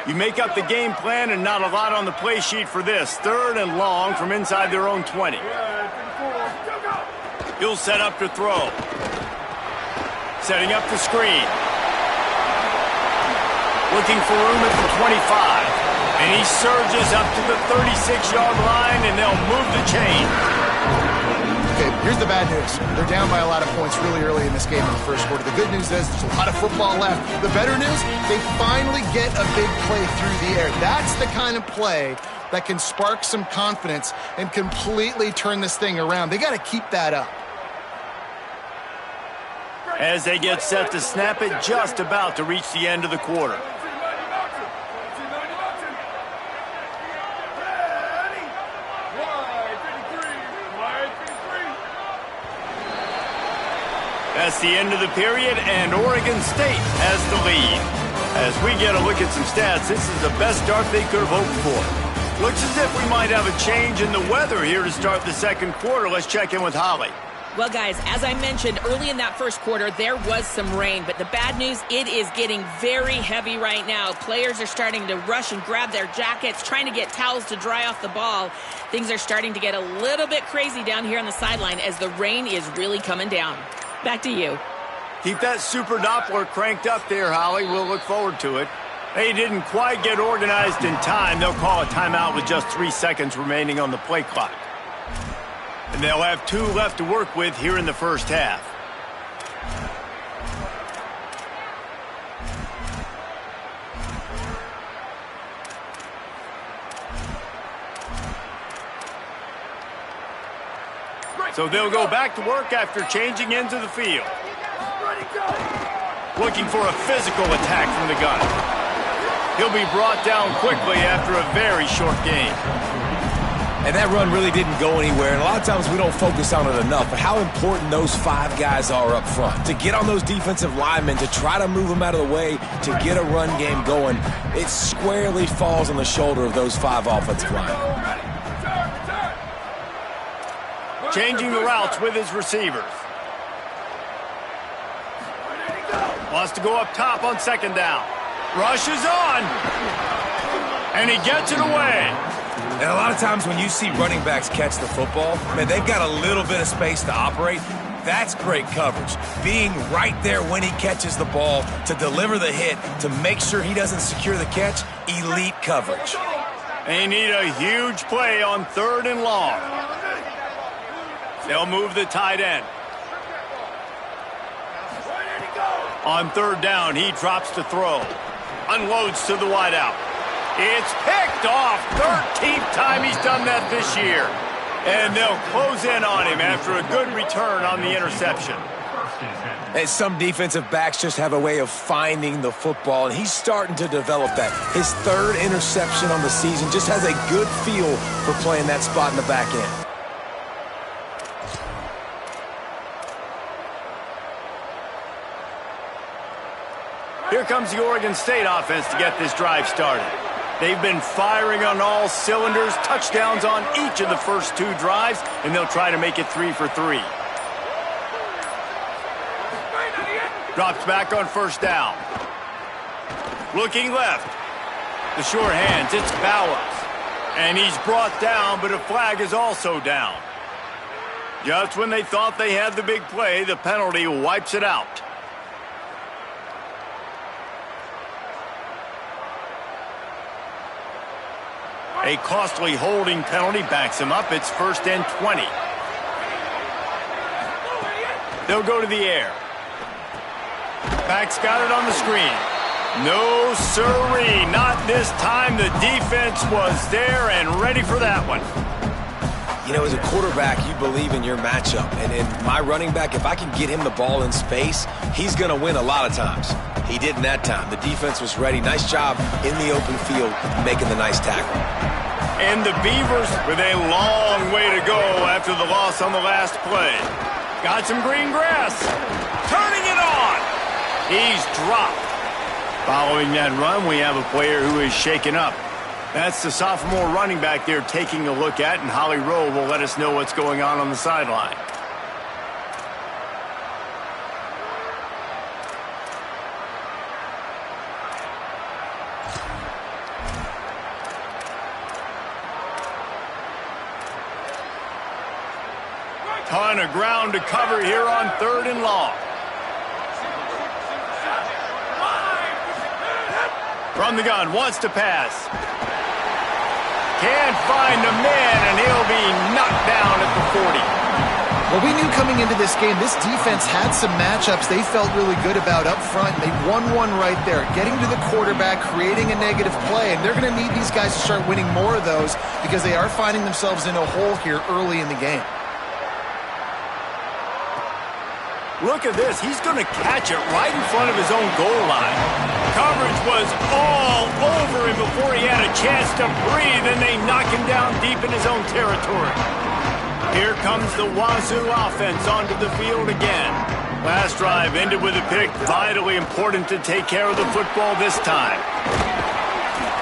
You make up the game plan and not a lot on the play sheet for this. 3rd and long from inside their own 20. He'll set up to throw. Setting up the screen. Looking for room at the 25. And he surges up to the 36-yard line, and they'll move the chain. Okay, here's the bad news. They're down by a lot of points really early in this game in the first quarter. The good news is there's a lot of football left. The better news, they finally get a big play through the air. That's the kind of play that can spark some confidence and completely turn this thing around. They got to keep that up. As they get set to snap it, just about to reach the end of the quarter. That's the end of the period, and Oregon State has the lead. As we get a look at some stats, this is the best start they could have hoped for. Looks as if we might have a change in the weather here to start the second quarter. Let's check in with Holly. Well, guys, as I mentioned, early in that first quarter, there was some rain. But the bad news, it is getting very heavy right now. Players are starting to rush and grab their jackets, trying to get towels to dry off the ball. Things are starting to get a little bit crazy down here on the sideline as the rain is really coming down. Back to you. Keep that super Doppler cranked up there, Holly. We'll look forward to it. They didn't quite get organized in time. They'll call a timeout with just 3 seconds remaining on the play clock. And they'll have 2 left to work with here in the first half. So they'll go back to work after changing into the field. Looking for a physical attack from the gun. He'll be brought down quickly after a very short game. And that run really didn't go anywhere. And a lot of times we don't focus on it enough, but how important those 5 guys are up front. To get on those defensive linemen, to try to move them out of the way, to get a run game going, it squarely falls on the shoulder of those 5 offensive linemen. Changing the routes with his receivers. Wants to go up top on second down. Rushes on. And he gets it away. And a lot of times when you see running backs catch the football, man, they've got a little bit of space to operate. That's great coverage. Being right there when he catches the ball to deliver the hit, to make sure he doesn't secure the catch, elite coverage. They need a huge play on 3rd and long. They'll move the tight end. On 3rd down, he drops to throw. Unloads to the wideout. It's picked off. 13th time he's done that this year. And they'll close in on him after a good return on the interception. And some defensive backs just have a way of finding the football, and he's starting to develop that. His third interception on the season, just has a good feel for playing that spot in the back end. Here comes the Oregon State offense to get this drive started. They've been firing on all cylinders, touchdowns on each of the first 2 drives, and they'll try to make it 3 for 3. Drops back on first down. Looking left. The sure hands, it's Bowers. And he's brought down, but a flag is also down. Just when they thought they had the big play, the penalty wipes it out. A costly holding penalty backs him up. It's 1st and 20. They'll go to the air. Back's got it on the screen. No siree, not this time. The defense was there and ready for that one. You know, as a quarterback, you believe in your matchup. And in my running back, if I can get him the ball in space, he's going to win a lot of times. He didn't that time. The defense was ready. Nice job in the open field making the nice tackle. And the Beavers with a long way to go after the loss on the last play. Got some green grass. Turning it on. He's dropped. Following that run, we have a player who is shaken up. That's the sophomore running back they're taking a look at, and Holly Rowe will let us know what's going on the sideline. Ton of ground to cover here on 3rd and long. From the gun, wants to pass. Can't find a man, and he'll be knocked down at the 40. Well, we knew coming into this game, this defense had some matchups they felt really good about up front. They won one right there, getting to the quarterback, creating a negative play, and they're going to need these guys to start winning more of those because they are finding themselves in a hole here early in the game. Look at this. He's going to catch it right in front of his own goal line. Coverage was all over him before he had a chance to breathe, and they knock him down deep in his own territory. Here comes the Wazoo offense onto the field again. Last drive ended with a pick. Vitally important to take care of the football this time.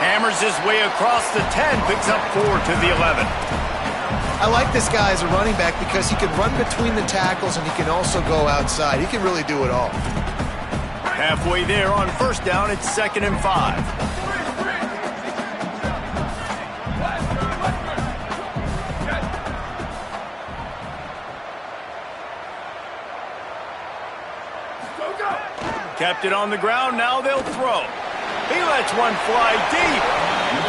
Hammers his way across the 10, picks up 4 to the 11. I like this guy as a running back because he can run between the tackles and he can also go outside. He can really do it all. Halfway there on first down, it's 2nd and 5. Kept it on the ground, now they'll throw. He lets one fly deep.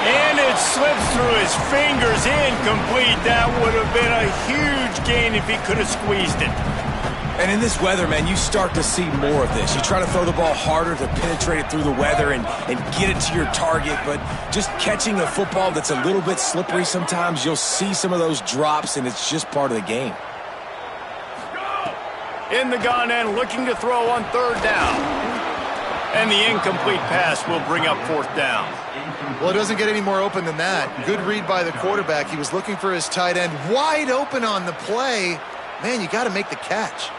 And it slips through his fingers, incomplete. That would have been a huge gain if he could have squeezed it. And in this weather, man, you start to see more of this. You try to throw the ball harder to penetrate it through the weather and get it to your target, but just catching a football that's a little bit slippery sometimes, you'll see some of those drops, and it's just part of the game. In the gun and looking to throw on 3rd down. And the incomplete pass will bring up 4th down. Well, it doesn't get any more open than that. Good read by the quarterback. He was looking for his tight end. Wide open on the play. Man, you got to make the catch.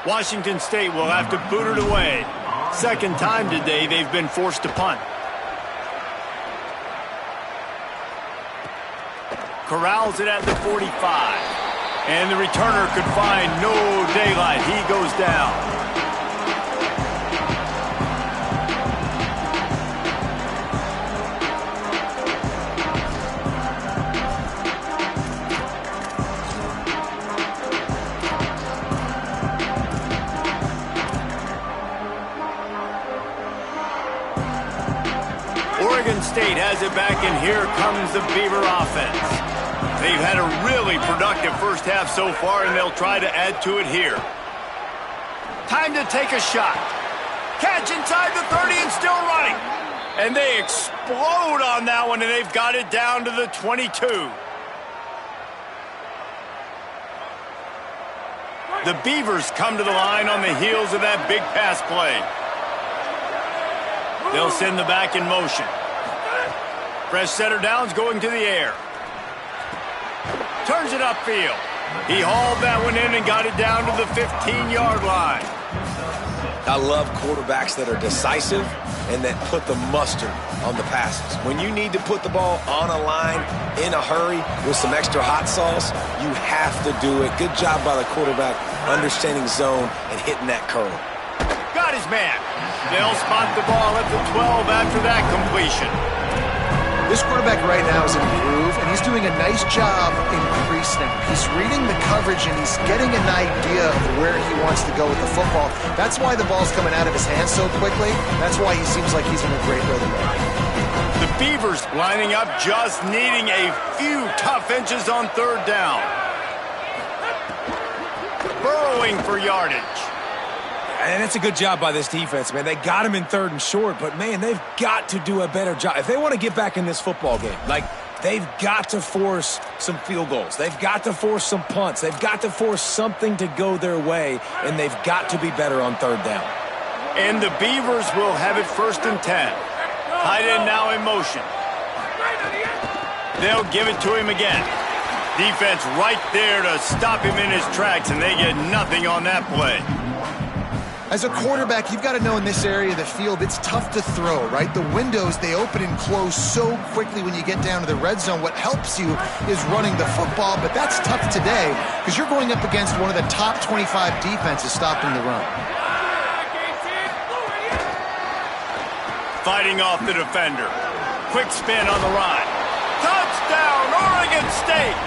Washington State will have to boot it away. 2nd time today they've been forced to punt. Corrals it at the 45. And the returner could find no daylight. He goes down. Oregon State has it back, and here comes the Beaver offense. They've had a really productive first half so far, and they'll try to add to it here. Time to take a shot. Catch inside the 30 and still running. And they explode on that one, and they've got it down to the 22. The Beavers come to the line on the heels of that big pass play. They'll send the back in motion. Fresh setter downs going to the air. Turns it upfield. He hauled that one in and got it down to the 15-yard line. I love quarterbacks that are decisive and that put the mustard on the passes. When you need to put the ball on a line in a hurry with some extra hot sauce, you have to do it. Good job by the quarterback understanding zone and hitting that curl. Got his man. They'll spot the ball at the 12 after that completion. This quarterback right now is in a groove, and he's doing a nice job in crease now. He's reading the coverage, and he's getting an idea of where he wants to go with the football. That's why the ball's coming out of his hands so quickly. That's why he seems like he's in a great rhythm. The Beavers lining up, just needing a few tough inches on third down. Burrowing for yardage. And it's a good job by this defense, man. They got him in third and short, but, man, they've got to do a better job. If they want to get back in this football game, they've got to force some field goals. They've got to force some punts. They've got to force something to go their way, and they've got to be better on third down. And the Beavers will have it 1st and 10. Tight end now in motion. They'll give it to him again. Defense right there to stop him in his tracks, and they get nothing on that play. As a quarterback, you've got to know in this area of the field, it's tough to throw, right? The windows, they open and close so quickly when you get down to the red zone. What helps you is running the football, but that's tough today because you're going up against one of the top 25 defenses stopping the run. Fighting off the defender. Quick spin on the run. Touchdown, Oregon State!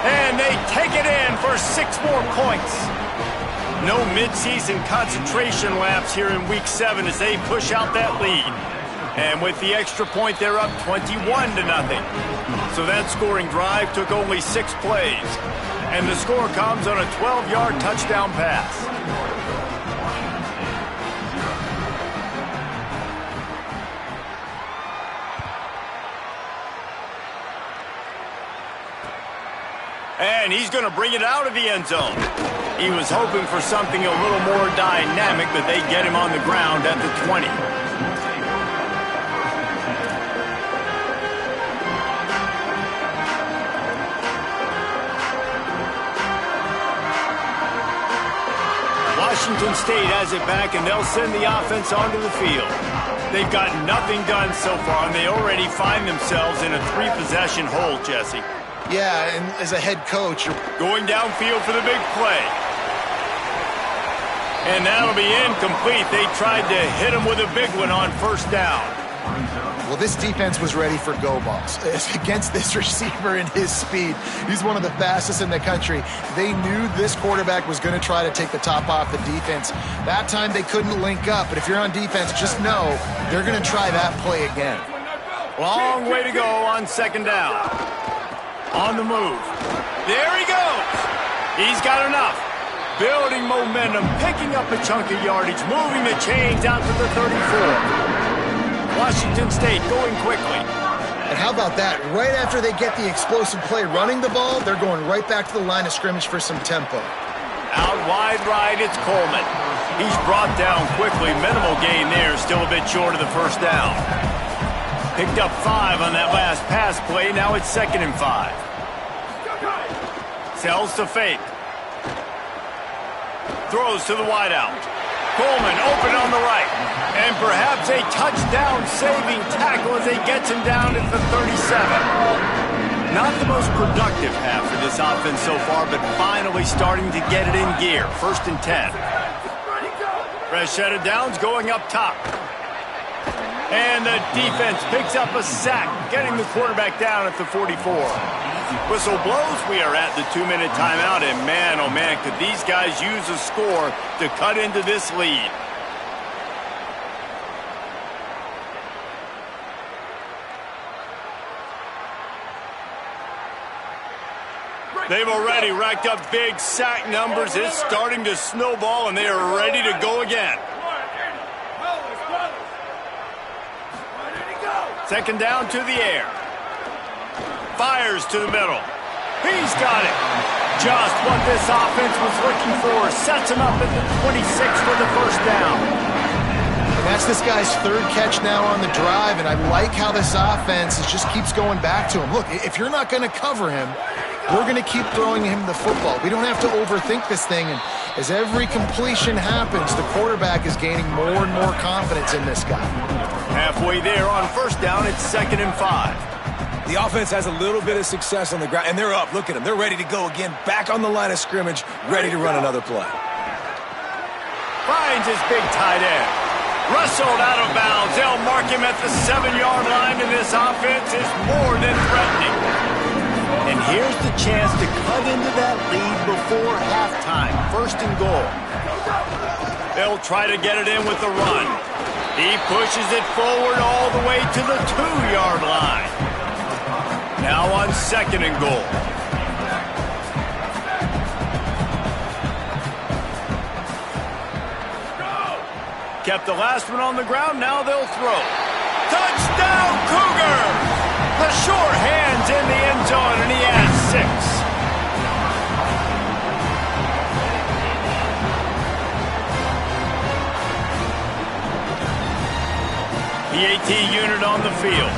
And they take it in for 6 more points. No midseason concentration laps here in Week 7 as they push out that lead. And with the extra point, they're up 21-0. So that scoring drive took only 6 plays. And the score comes on a 12-yard touchdown pass. And he's going to bring it out of the end zone. He was hoping for something a little more dynamic, but they get him on the ground at the 20. Washington State has it back, and they'll send the offense onto the field. They've got nothing done so far, and they already find themselves in a 3-possession hole, Jesse. Yeah, and as a head coach, you're going downfield for the big play. And that'll be incomplete. They tried to hit him with a big one on 1st down. Well, this defense was ready for go balls against this receiver and his speed. He's one of the fastest in the country. They knew this quarterback was going to try to take the top off the defense. That time they couldn't link up, but if you're on defense, just know they're going to try that play again. Long way to go on 2nd down. On the move. There he goes. He's got enough. Building momentum, picking up a chunk of yardage, moving the chains out to the 34. Washington State going quickly. And how about that? Right after they get the explosive play running the ball, they're going right back to the line of scrimmage for some tempo. Out wide right, it's Coleman. He's brought down quickly. Minimal gain there, still a bit short of the 1st down. Picked up 5 on that last pass play. Now it's 2nd and 5. Sells to fake. Throws to the wideout. Coleman open on the right. And perhaps a touchdown-saving tackle as he gets him down at the 37. Not the most productive half for this offense so far, but finally starting to get it in gear. 1st and 10. Fresh set of downs going up top. And the defense picks up a sack, getting the quarterback down at the 44. Whistle blows, we are at the 2-minute timeout, and man, oh man, could these guys use a score to cut into this lead. They've already racked up big sack numbers. It's starting to snowball, and they are ready to go again. 2nd down to the air. Fires to the middle. He's got it. Just what this offense was looking for. Sets him up at the 26 for the first down. And that's this guy's third catch now on the drive, and I like how this offense just keeps going back to him. Look, if you're not going to cover him, we're going to keep throwing him the football. We don't have to overthink this thing, and as every completion happens, the quarterback is gaining more and more confidence in this guy. Halfway there on first down, it's 2nd and 5. The offense has a little bit of success on the ground, and they're up. Look at them. They're ready to go again, back on the line of scrimmage, ready to run another play. Finds his big tight end. Wrestled out of bounds. They'll mark him at the 7-yard line, and this offense is more than threatening. And here's the chance to cut into that lead before halftime. 1st and goal. They'll try to get it in with the run. He pushes it forward all the way to the 2-yard line. Now on 2nd and goal. Kept the last one on the ground, now they'll throw. Touchdown, Cougars! The short hand's in the end zone, and he has 6. The AT unit on the field.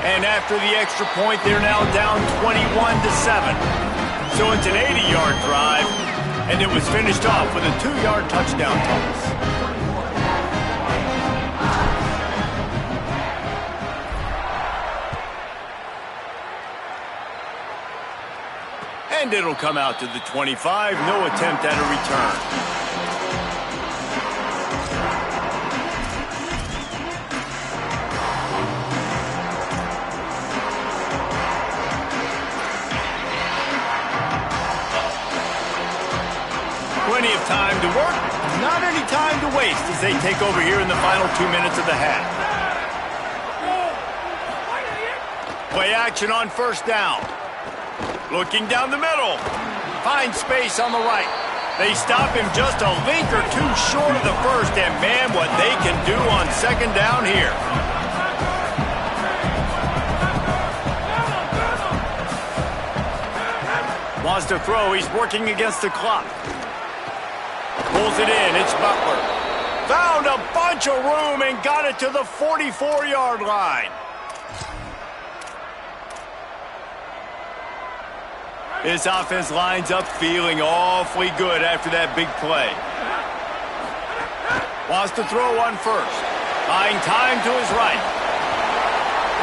And after the extra point, they're now down 21-7. So it's an 80-yard drive, and it was finished off with a 2-yard touchdown toss. And it'll come out to the 25. No attempt at a return. Plenty of time to work, not any time to waste as they take over here in the final 2 minutes of the half. Play action on first down. Looking down the middle. Finds space on the right. They stop him just a link or two short of the first, and man, what they can do on 2nd down here. Wants to throw, he's working against the clock. Pulls it in, it's Butler. Found a bunch of room and got it to the 44-yard line. This offense lines up feeling awfully good after that big play. Wants to throw on first. Buying time to his right.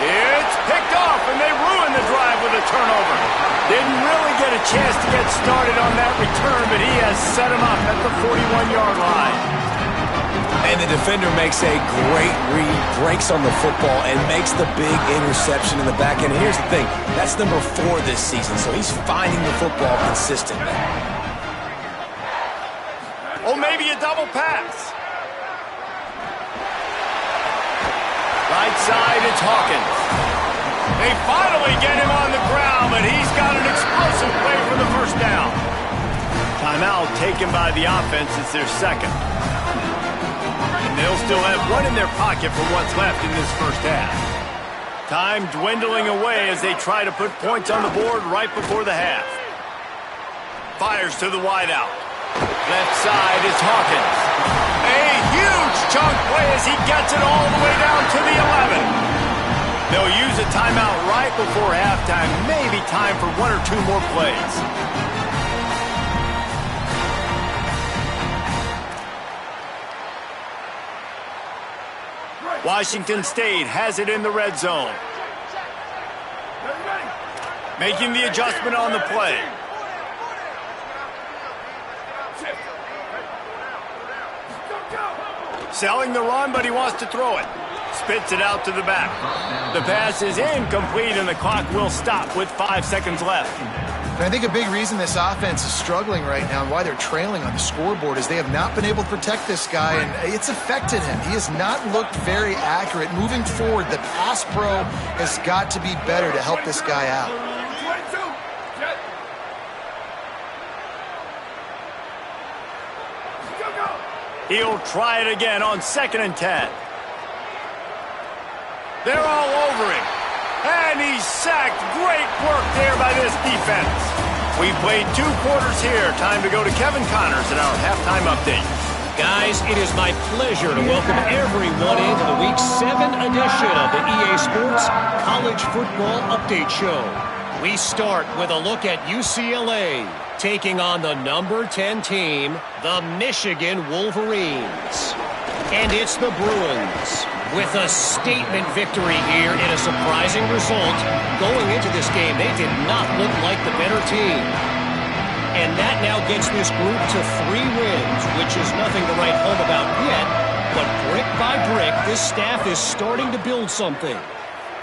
It's picked off, and they ruin the drive with a turnover. Didn't really get a chance to get started on that return, but he has set him up at the 41-yard line. And the defender makes a great read, breaks on the football, and makes the big interception in the back end. Here's the thing, that's number 4 this season, so he's finding the football consistently. Oh, maybe a double pass. Right side, it's Hawkins. They finally get him on the ground, but he's got an explosive play for the first down. Timeout taken by the offense. It's their 2nd. And they'll still have one in their pocket for what's left in this first half. Time dwindling away as they try to put points on the board right before the half. Fires to the wideout. Left side is Hawkins. A huge chunk play as he gets it all the way down to the 11. They'll use a timeout right before halftime. Maybe time for 1 or 2 more plays. Washington State has it in the red zone. Making the adjustment on the play. Selling the run, but he wants to throw it. Spits it out to the back. The pass is incomplete, and the clock will stop with 5 seconds left. And I think a big reason this offense is struggling right now and why they're trailing on the scoreboard is they have not been able to protect this guy, and it's affected him. He has not looked very accurate. Moving forward, the pass pro has got to be better to help this guy out. He'll try it again on 2nd and 10. They're all over him. And he's sacked. Great work there by this defense. We played 2 quarters here. Time to go to Kevin Connors in our halftime update. Guys, it is my pleasure to welcome everyone into the Week 7 edition of the EA Sports College Football Update Show. We start with a look at UCLA taking on the number 10 team, the Michigan Wolverines. And it's the Bruins with a statement victory here in a surprising result. Going into this game, they did not look like the better team. And that now gets this group to 3 wins, which is nothing to write home about yet. But brick by brick, this staff is starting to build something.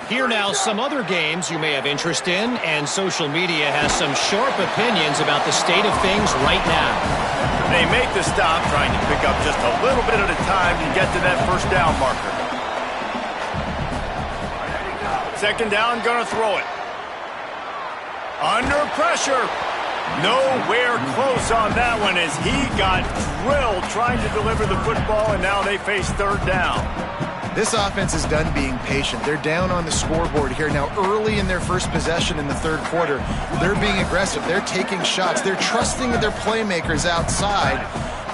Here now, some other games you may have interest in, and social media has some sharp opinions about the state of things right now. They make the stop, trying to pick up just a little bit at a time to get to that first down marker. Second down, gonna throw it. Under pressure. Nowhere close on that one as he got drilled trying to deliver the football, and now they face third down. This offense is done being patient. They're down on the scoreboard here. Now, early in their first possession in the third quarter, they're being aggressive. They're taking shots. They're trusting their playmakers outside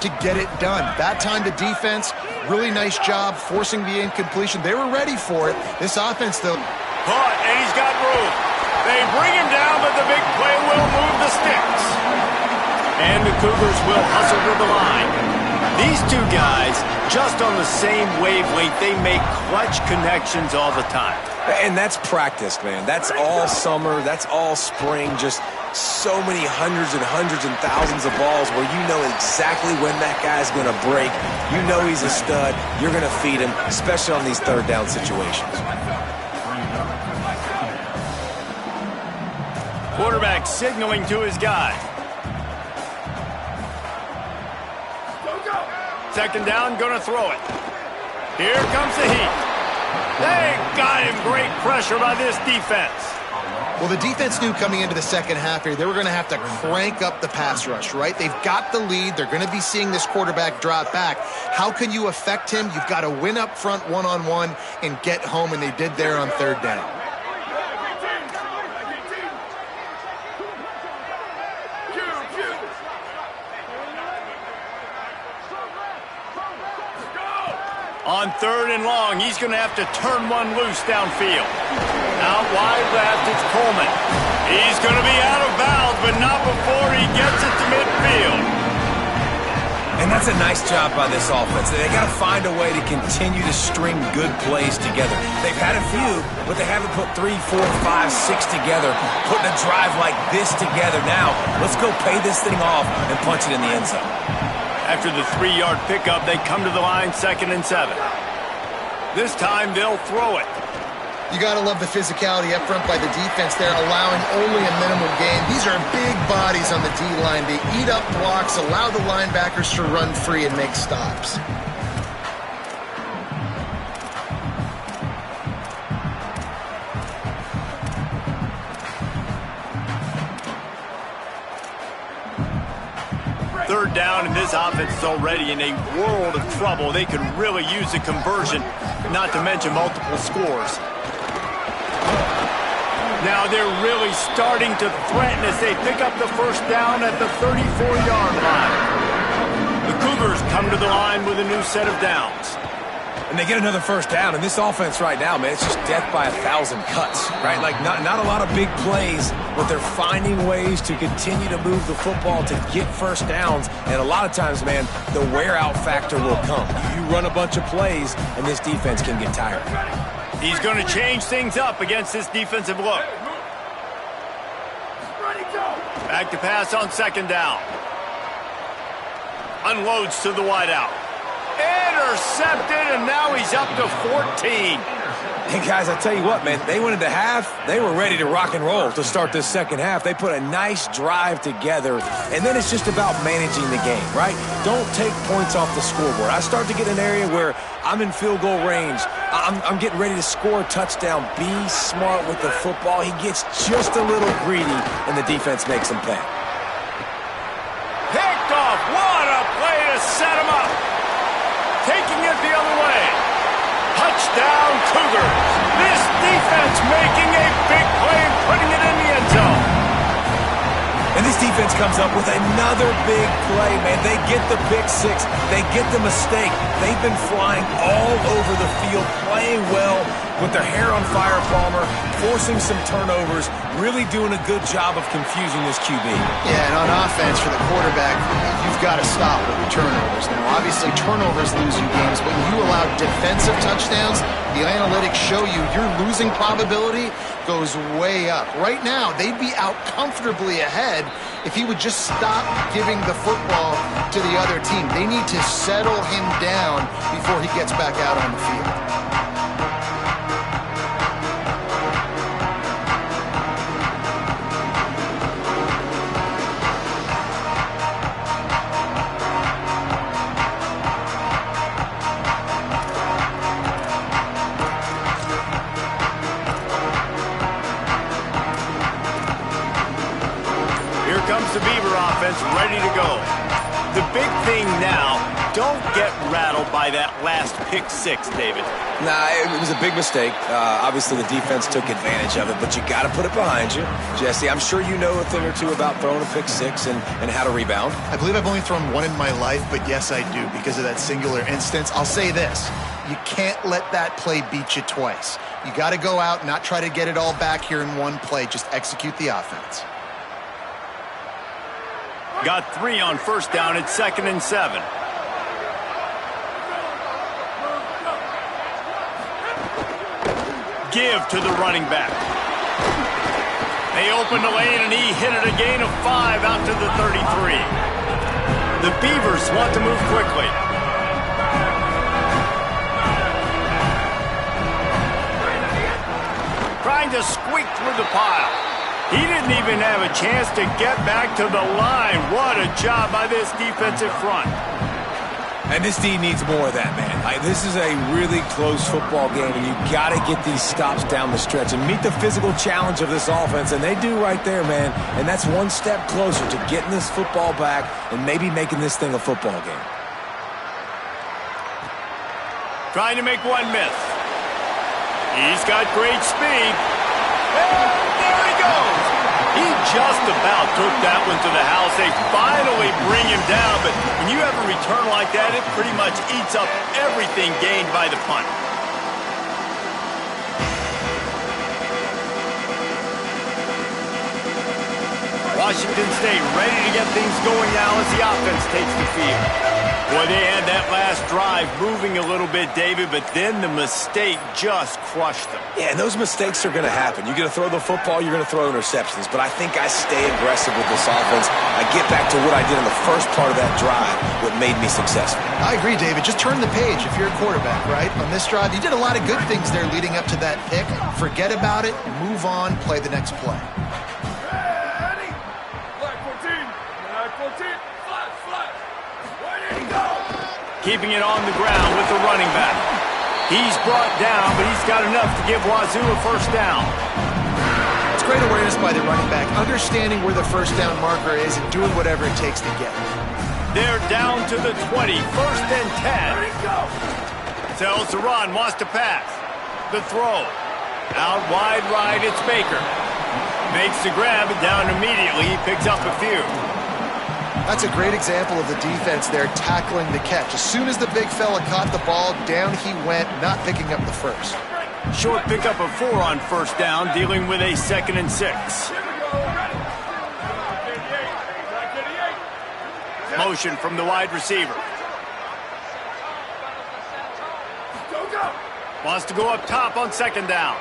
to get it done. That time to defense, really nice job forcing the incompletion. They were ready for it. This offense, though. Caught, and he's got room. They bring him down, but the big play will move the sticks. And the Cougars will hustle to the line. These 2 guys, just on the same wavelength, they make clutch connections all the time. And that's practice, man. That's all summer. That's all spring. Just so many hundreds and thousands of balls where you know exactly when that guy's going to break. You know he's a stud. You're going to feed him, especially on these third down situations. Quarterback signaling to his guy. Second down, gonna throw it. Here comes the heat. They got him. Great pressure by this defense. Well, the defense knew coming into the second half here, they were going to have to crank up the pass rush, right? They've got the lead. They're going to be seeing this quarterback drop back. How can you affect him? You've got to win up front one-on-one and get home, and they did there on third down. On third and long, he's going to have to turn one loose downfield. Out wide left, it's Coleman. He's going to be out of bounds, but not before he gets it to midfield. And that's a nice job by this offense. They got to find a way to continue to string good plays together. They've had a few, but they haven't put 3, 4, 5, 6 together, putting a drive like this together. Now, let's go pay this thing off and punch it in the end zone. After the 3-yard pickup, they come to the line, 2nd and 7. This time, they'll throw it. You got to love the physicality up front by the defense there, allowing only a minimum gain. These are big bodies on the D-line. They eat up blocks, allow the linebackers to run free and make stops. Third down, and this offense is already in a world of trouble. They could really use a conversion, not to mention multiple scores. Now they're really starting to threaten as they pick up the first down at the 34-yard line. The Cougars come to the line with a new set of downs. And they get another first down, and this offense right now, man, it's just death by 1,000 cuts, right? Like, not a lot of big plays, but they're finding ways to continue to move the football to get first downs, and a lot of times, man, the wear-out factor will come. You run a bunch of plays, and this defense can get tired. He's going to change things up against this defensive look. Back to pass on second down. Unloads to the wideout. Intercepted, and now he's up to 14. Hey, guys, I tell you what, man, they went into half. They were ready to rock and roll to start this second half. They put a nice drive together, and then it's just about managing the game, right? Don't take points off the scoreboard. I start to get an area where I'm in field goal range. I'm getting ready to score a touchdown. Be smart with the football. He gets just a little greedy, and the defense makes him pay. Picked off. What a play to set him up. Taking it the other way. Touchdown Cougars. This defense making a defense comes up with another big play, man. They get the pick six. They get the mistake. They've been flying all over the field, playing well with their hair on fire, Palmer, forcing some turnovers, really doing a good job of confusing this QB. Yeah, and on offense for the quarterback, you've got to stop with the turnovers. Now, obviously, turnovers lose you games, but when you allow defensive touchdowns, the analytics show you your losing probability goes way up. Right now, they'd be out comfortably ahead if he would just stop giving the football to the other team. They need to settle him down before he gets back out on the field. The Beaver offense ready to go. The big thing now, don't get rattled by that last pick six, David. Nah, it was a big mistake. Obviously, the defense took advantage of it, but you got to put it behind you. Jesse, I'm sure you know a thing or two about throwing a pick six and how to rebound. I believe I've only thrown one in my life, but yes, I do because of that singular instance. I'll say this. You can't let that play beat you twice. You got to go out and not try to get it all back here in one play. Just execute the offense. Got 3 on first down at 2nd and 7. Give to the running back. They opened the lane and he hit it a gain of 5 out to the 33. The Beavers want to move quickly. Trying to squeak through the pile. He didn't even have a chance to get back to the line. What a job by this defensive front. And this D needs more of that, man. This is a really close football game, and you got to get these stops down the stretch and meet the physical challenge of this offense, and they do right there, man. And that's one step closer to getting this football back and maybe making this thing a football game. Trying to make one miss. He's got great speed. And there he goes. He just about took that one to the house. They finally bring him down, but when you have a return like that, it pretty much eats up everything gained by the punt. Washington State ready to get things going now as the offense takes the field. Boy, they had that last drive moving a little bit, David, but then the mistake just crushed them. Yeah, and those mistakes are going to happen. You're going to throw the football, you're going to throw interceptions. But I think I stay aggressive with this offense. I get back to what I did in the first part of that drive, what made me successful. I agree, David. Just turn the page if you're a quarterback, right? On this drive, you did a lot of good things there leading up to that pick. Forget about it, move on, play the next play. Keeping it on the ground with the running back. He's brought down, but he's got enough to give Wazoo a first down. It's great awareness by the running back, understanding where the first down marker is and doing whatever it takes to get it. They're down to the 20, 1st and 10. Tells to run, wants to pass. The throw. Out wide right, it's Baker. Makes the grab, and down immediately. He picks up a few. That's a great example of the defense there tackling the catch. As soon as the big fella caught the ball, down he went, not picking up the first. Short pickup of 4 on first down, dealing with a 2nd and 6. Motion from the wide receiver. Wants to go up top on 2nd down.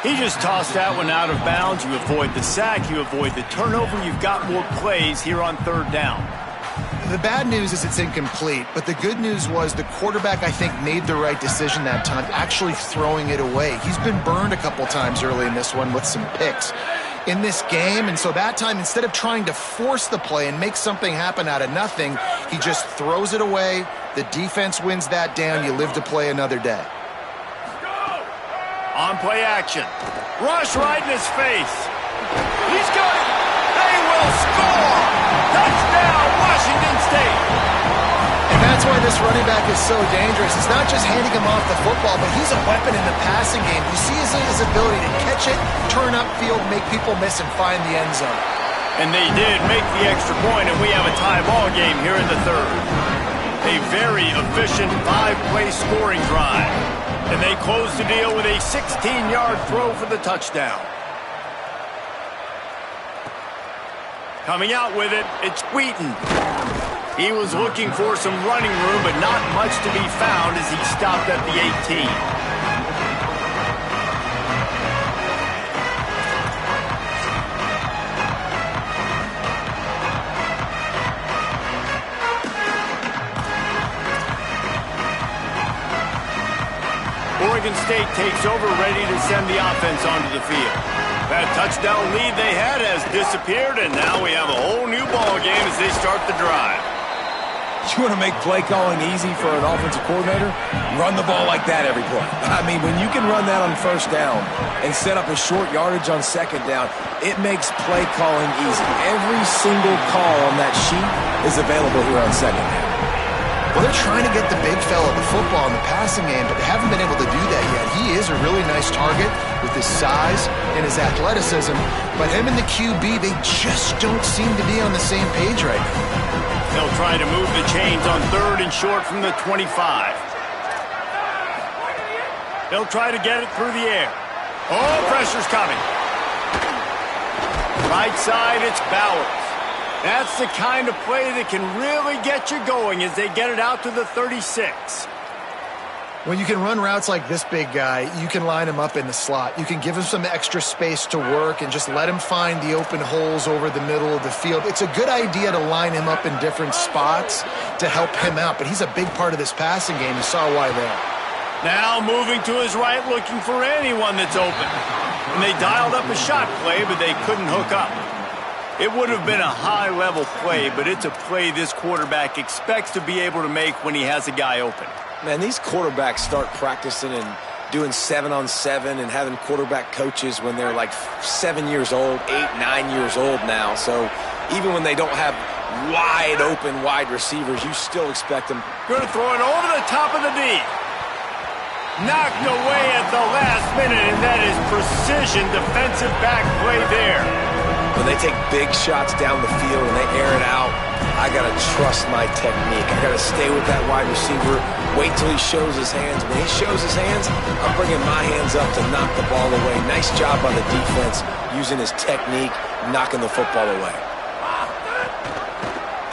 He just tossed that one out of bounds. You avoid the sack, you avoid the turnover. You've got more plays here on 3rd down. The bad news is it's incomplete, but the good news was the quarterback, I think, made the right decision that time, actually throwing it away. He's been burned a couple times early in this one with some picks in this game, and so that time, instead of trying to force the play and make something happen out of nothing, he just throws it away. The defense wins that down. You live to play another day. On play action. Rush right in his face. He's got it. They will score. Touchdown, Washington State. And that's why this running back is so dangerous. It's not just handing him off the football, but he's a weapon in the passing game. You see his ability to catch it, turn upfield, make people miss, and find the end zone. And they did make the extra point, and we have a tie ball game here in the third. A very efficient 5-play scoring drive. And they close the deal with a 16-yard throw for the touchdown. Coming out with it, it's Wheaton. He was looking for some running room, but not much to be found as he stopped at the 18. Oregon State takes over, ready to send the offense onto the field. That touchdown lead they had has disappeared, and now we have a whole new ball game as they start the drive. You want to make play calling easy for an offensive coordinator? Run the ball like that every play. I mean, when you can run that on first down and set up a short yardage on second down, it makes play calling easy. Every single call on that sheet is available here on second down. Well, they're trying to get the big fella the football in the passing game, but they haven't been able to do that yet. He is a really nice target with his size and his athleticism, but him and the QB, they just don't seem to be on the same page right now. They'll try to move the chains on third and short from the 25. They'll try to get it through the air. Oh, pressure's coming. Right side, it's Bowers. That's the kind of play that can really get you going as they get it out to the 36. When you can run routes like this big guy, you can line him up in the slot. You can give him some extra space to work and just let him find the open holes over the middle of the field. It's a good idea to line him up in different spots to help him out, but he's a big part of this passing game. You saw why there. Now moving to his right, looking for anyone that's open. And they dialed up a shot play, but they couldn't hook up. It would have been a high-level play, but it's a play this quarterback expects to be able to make when he has a guy open. Man, these quarterbacks start practicing and doing 7-on-7 and having quarterback coaches when they're like 7 years old, 8, 9 years old now. So even when they don't have wide-open wide receivers, you still expect them. Going to throw it over the top of the D. Knocked away at the last minute, and that is precision defensive back play there. When they take big shots down the field and they air it out, I got to trust my technique. I got to stay with that wide receiver, wait till he shows his hands. When he shows his hands, I'm bringing my hands up to knock the ball away. Nice job by the defense using his technique, knocking the football away.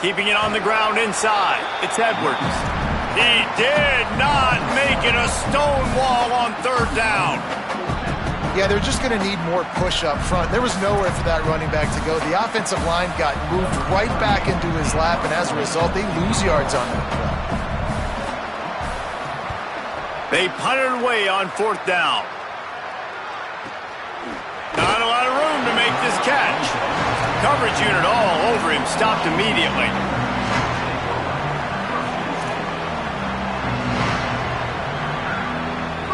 Keeping it on the ground inside. It's Edwards. He did not make it a stone wall on third down. Yeah, they're just going to need more push up front. There was nowhere for that running back to go. The offensive line got moved right back into his lap, and as a result, they lose yards on that play. They punted away on fourth down. Not a lot of room to make this catch. Coverage unit all over him, stopped immediately.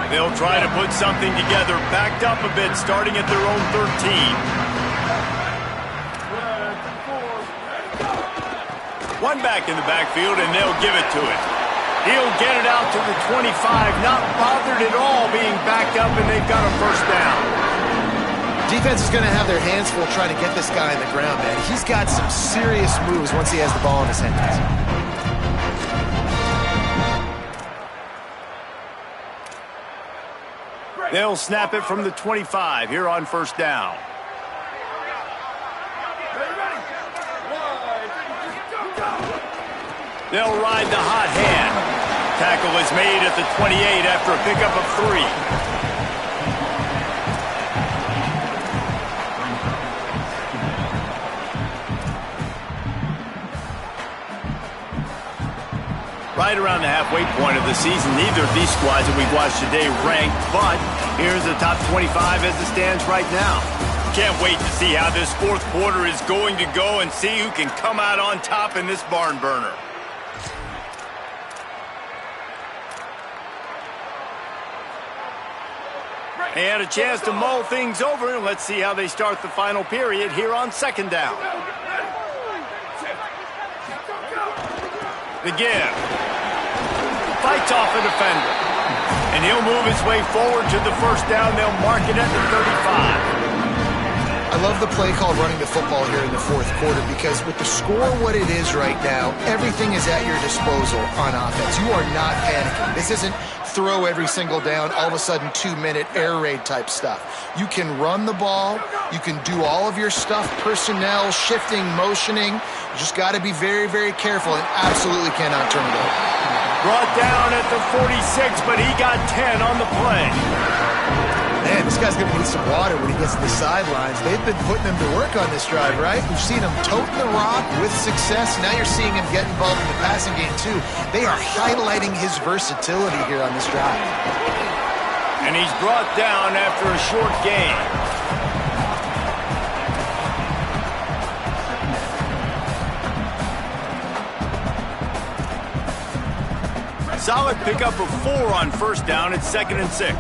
They'll try to put something together, backed up a bit, starting at their own 13. One back in the backfield, and they'll give it to him. He'll get it out to the 25, not bothered at all being backed up, and they've got a first down. Defense is going to have their hands full trying to get this guy on the ground, man. He's got some serious moves once he has the ball in his hands. They'll snap it from the 25 here on first down. They'll ride the hot hand. Tackle is made at the 28 after a pickup of 3. Right around the halfway point of the season, neither of these squads that we've watched today ranked, but here's the top 25 as it stands right now. Can't wait to see how this fourth quarter is going to go and see who can come out on top in this barn burner. They had a chance to mull things over, and let's see how they start the final period here on second down. The give. fights off a defender. And he'll move his way forward to the first down. They'll mark it at the 35. I love the play called running the football here in the fourth quarter because with the score what it is right now, everything is at your disposal on offense. You are not panicking. This isn't throw every single down, all of a sudden 2-minute air raid type stuff. You can run the ball. You can do all of your stuff, personnel, shifting, motioning. You just got to be very, very careful and absolutely cannot turn it over. Brought down at the 46, but he got 10 on the play. Man, this guy's going to need some water when he gets to the sidelines. They've been putting him to work on this drive, right? We've seen him toting the rock with success. Now you're seeing him get involved in the passing game, too. They are highlighting his versatility here on this drive. And he's brought down after a short gain. Solid pickup of 4 on first down at 2nd and 6.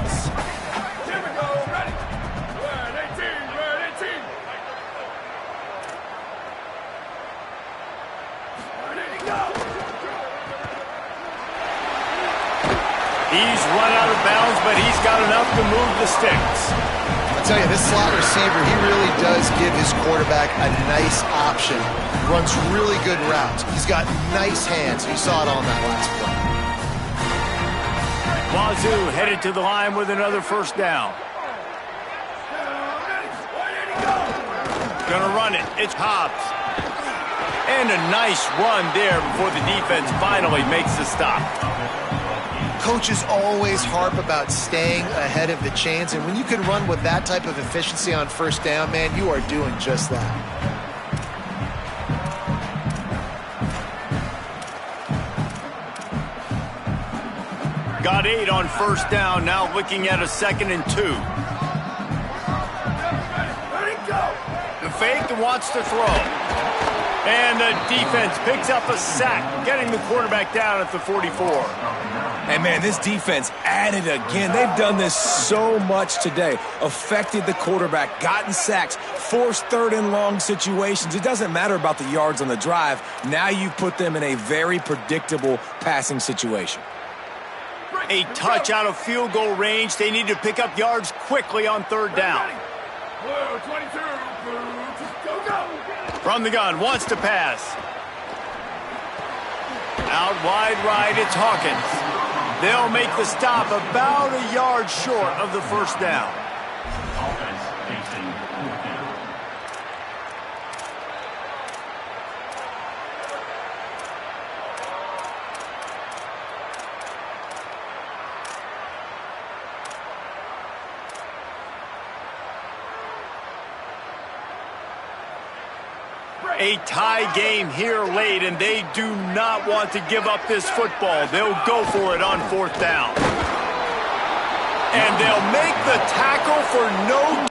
He's run out of bounds, but he's got enough to move the sticks. I'll tell you, this slot receiver, he really does give his quarterback a nice option. Runs really good routes. He's got nice hands. You saw it on that last play. Wazoo headed to the line with another first down. Gonna run it. It's Hobbs. And a nice run there before the defense finally makes the stop. Coaches always harp about staying ahead of the chains, and when you can run with that type of efficiency on first down, man, you are doing just that. Got 8 on first down, now looking at a 2nd and 2. The fake and wants to throw. And the defense picks up a sack, getting the quarterback down at the 44. And, man, this defense added again. They've done this so much today. Affected the quarterback, gotten sacks, forced 3rd and long situations. It doesn't matter about the yards on the drive. Now you've put them in a very predictable passing situation. A touch out of field goal range. They need to pick up yards quickly on 3rd down. From the gun, wants to pass. Out wide right, it's Hawkins. They'll make the stop about a yard short of the first down. Offense facing 4th down. A tie game here late, and they do not want to give up this football. They'll go for it on 4th down. And they'll make the tackle for no...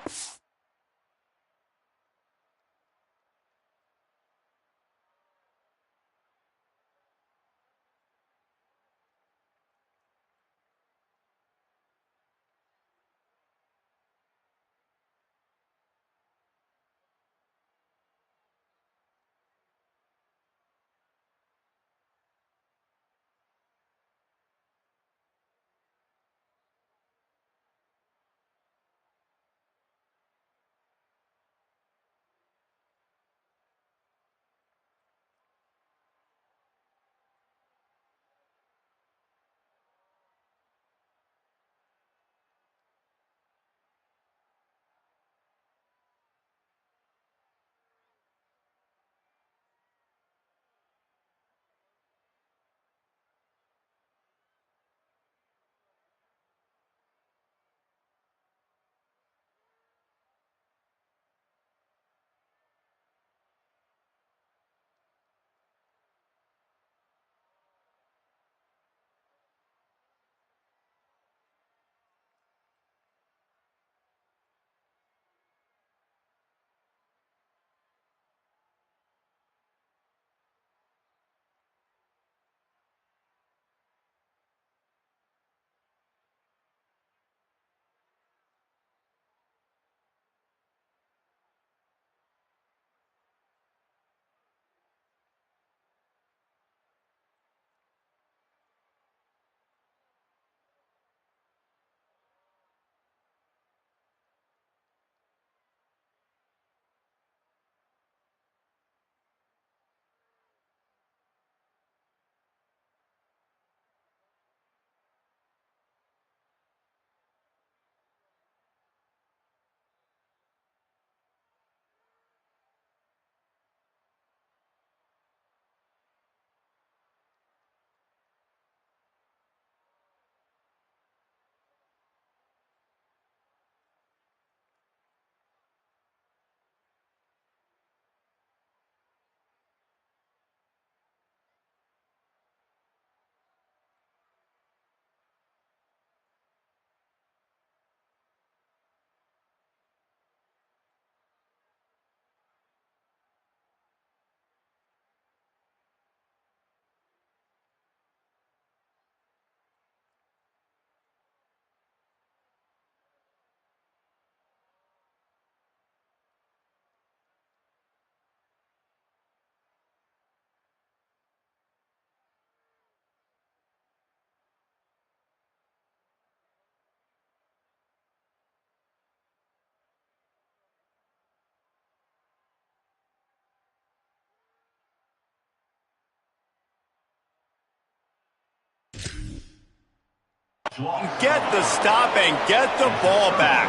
Get the stop and get the ball back.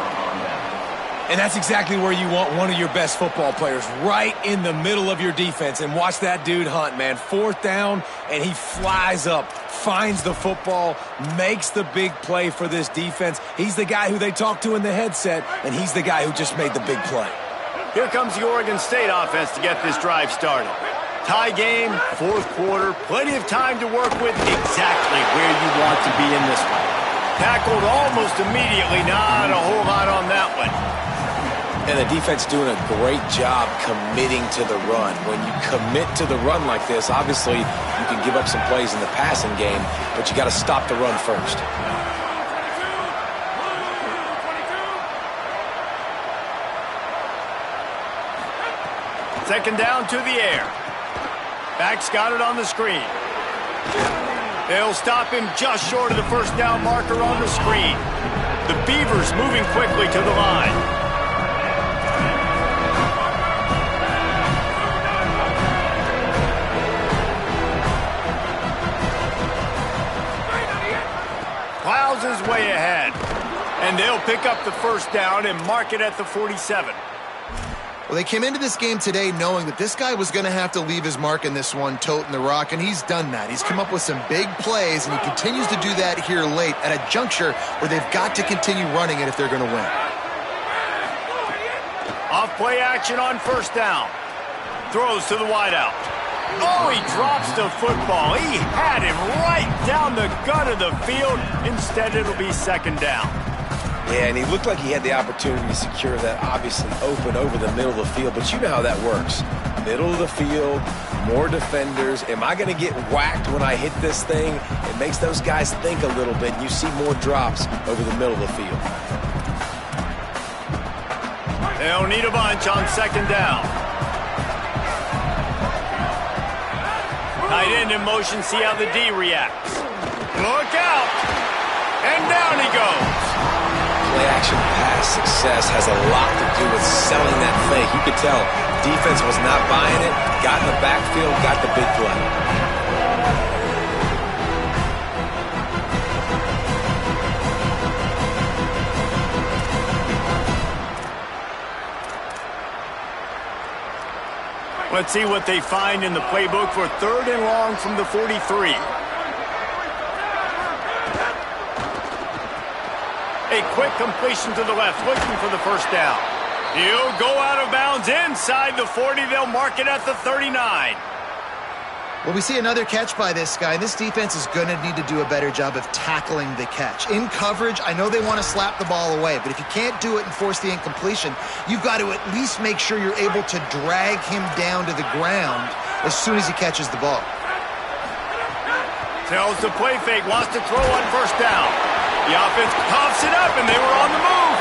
And that's exactly where you want one of your best football players, right in the middle of your defense. And watch that dude hunt, man. 4th down, and he flies up, finds the football, makes the big play for this defense. He's the guy who they talk to in the headset, and he's the guy who just made the big play. Here comes the Oregon State offense to get this drive started. Tie game, 4th quarter, plenty of time to work with, exactly where you want to be in this one. Tackled almost immediately, not a whole lot on that one. And the defense doing a great job committing to the run. When you commit to the run like this, obviously you can give up some plays in the passing game, but you got to stop the run first. Second down to the air. Back's got it on the screen. They'll stop him just short of the first down marker on the screen. The Beavers moving quickly to the line. Plows his way ahead. And they'll pick up the first down and mark it at the 47. Well, they came into this game today knowing that this guy was going to have to leave his mark in this one, toting the rock, and he's done that. He's come up with some big plays, and he continues to do that here late at a juncture where they've got to continue running it if they're going to win. Off play action on first down. Throws to the wideout. Oh, he drops the football. He had him right down the gut of the field. Instead, it'll be second down. Yeah, and he looked like he had the opportunity to secure that, obviously open over the middle of the field, but you know how that works. Middle of the field, more defenders. Am I going to get whacked when I hit this thing? It makes those guys think a little bit. You see more drops over the middle of the field. They'll need a bunch on second down. Tight end in motion, see how the D reacts. Look out! And down he goes. Play-action pass success has a lot to do with selling that fake. You could tell defense was not buying it, got in the backfield, got the big play. Let's see what they find in the playbook for 3rd and long from the 43. A quick completion to the left, looking for the first down. He'll go out of bounds inside the 40. They'll mark it at the 39. Well, we see another catch by this guy. This defense is going to need to do a better job of tackling the catch. In coverage, I know they want to slap the ball away, but if you can't do it and force the incompletion, you've got to at least make sure you're able to drag him down to the ground as soon as he catches the ball. Tells the play fake, wants to throw on first down. The offense coughs it up, and they were on the move.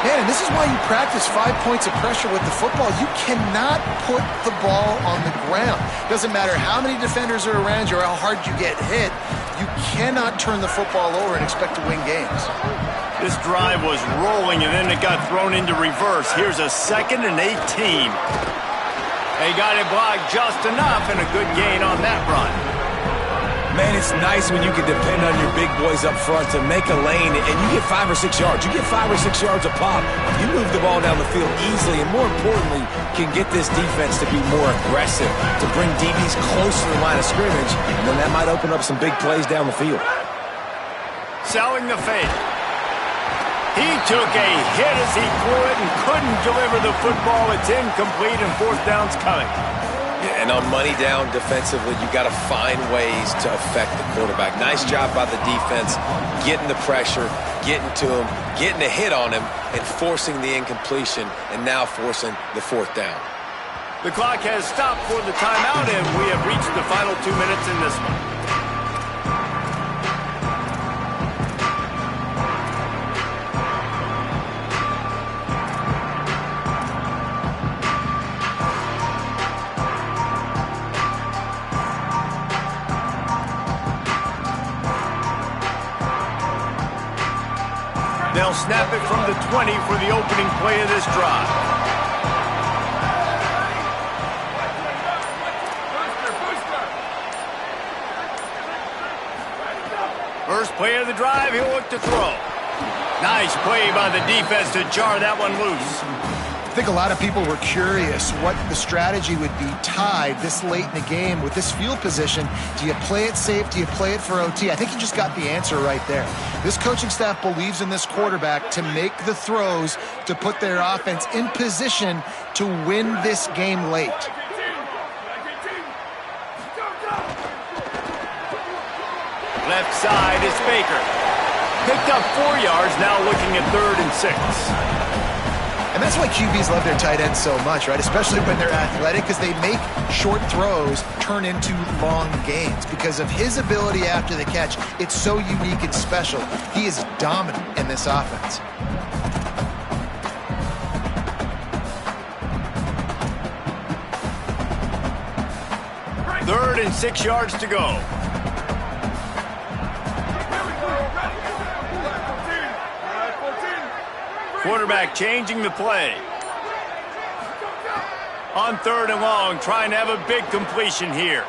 Man, and this is why you practice 5 points of pressure with the football. You cannot put the ball on the ground. Doesn't matter how many defenders are around you or how hard you get hit. You cannot turn the football over and expect to win games. This drive was rolling, and then it got thrown into reverse. Here's a 2nd and 18. They got it blocked just enough, and a good gain on that run. Man, it's nice when you can depend on your big boys up front to make a lane, and you get 5 or 6 yards. You get 5 or 6 yards a pop. You move the ball down the field easily, and more importantly, can get this defense to be more aggressive, to bring DBs closer to the line of scrimmage, and then that might open up some big plays down the field. Selling the fake. He took a hit as he threw it and couldn't deliver the football. It's incomplete, and 4th down's coming. Yeah, and on money down defensively, you got to find ways to affect the quarterback. Nice job by the defense, getting the pressure, getting to him, getting a hit on him, and forcing the incompletion, and now forcing the 4th down. The clock has stopped for the timeout, and we have reached the final 2 minutes in this one. They'll snap it from the 20 for the opening play of this drive. First play of the drive, he'll look to throw. Nice play by the defense to jar that one loose. I think a lot of people were curious what the strategy would be tied this late in the game with this field position. Do you play it safe? Do you play it for OT? I think you just got the answer right there. This coaching staff believes in this quarterback to make the throws to put their offense in position to win this game late. Left side is Baker. Picked up 4 yards, now looking at 3rd and 6. And that's why QBs love their tight ends so much, right? Especially when they're athletic, because they make short throws turn into long gains. Because of his ability after the catch, it's so unique and special. He is dominant in this offense. Third and 6 yards to go. Quarterback changing the play. On 3rd and long, trying to have a big completion here.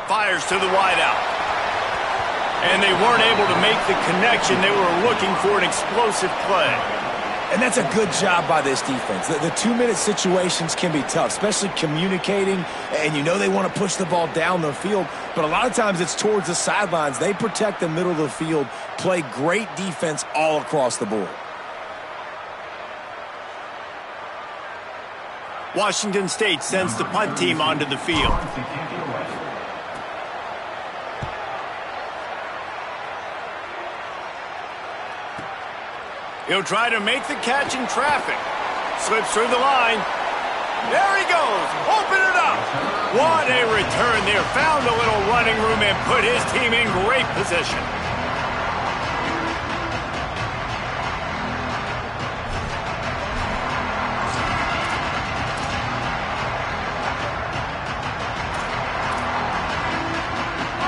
Fires to the wideout. And they weren't able to make the connection. They were looking for an explosive play. And that's a good job by this defense. The 2-minute situations can be tough, especially communicating, and you know they want to push the ball down the field, but a lot of times it's towards the sidelines. They protect the middle of the field, play great defense all across the board. Washington State sends the punt team onto the field. He'll try to make the catch in traffic. Slips through the line. There he goes. Open it up. What a return there. Found a little running room and put his team in great position.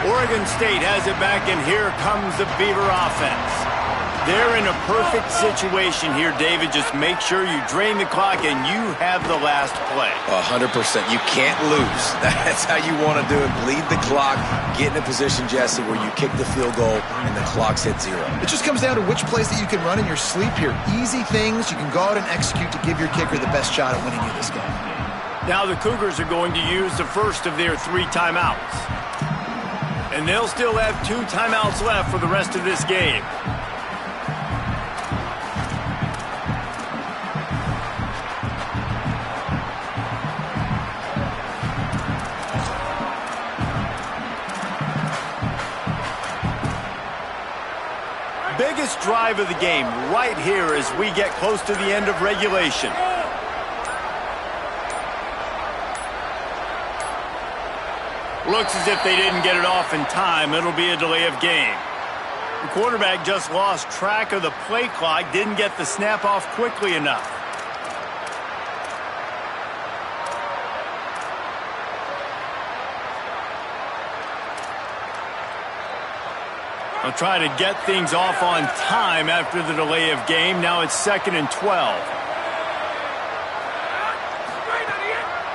Oregon State has it back, and here comes the Beaver offense. They're in a perfect situation here, David. Just make sure you drain the clock and you have the last play. 100%. You can't lose. That's how you want to do it. Bleed the clock, get in a position, Jesse, where you kick the field goal and the clock's hit 0. It just comes down to which plays that you can run in your sleep here. Easy things you can go out and execute to give your kicker the best shot at winning you this game. Now the Cougars are going to use the first of their 3 timeouts. And they'll still have 2 timeouts left for the rest of this game. Biggest drive of the game right here as we get close to the end of regulation. Looks as if they didn't get it off in time. It'll be a delay of game. The quarterback just lost track of the play clock, didn't get the snap off quickly enough. They'll try to get things off on time after the delay of game. Now it's 2nd and 12.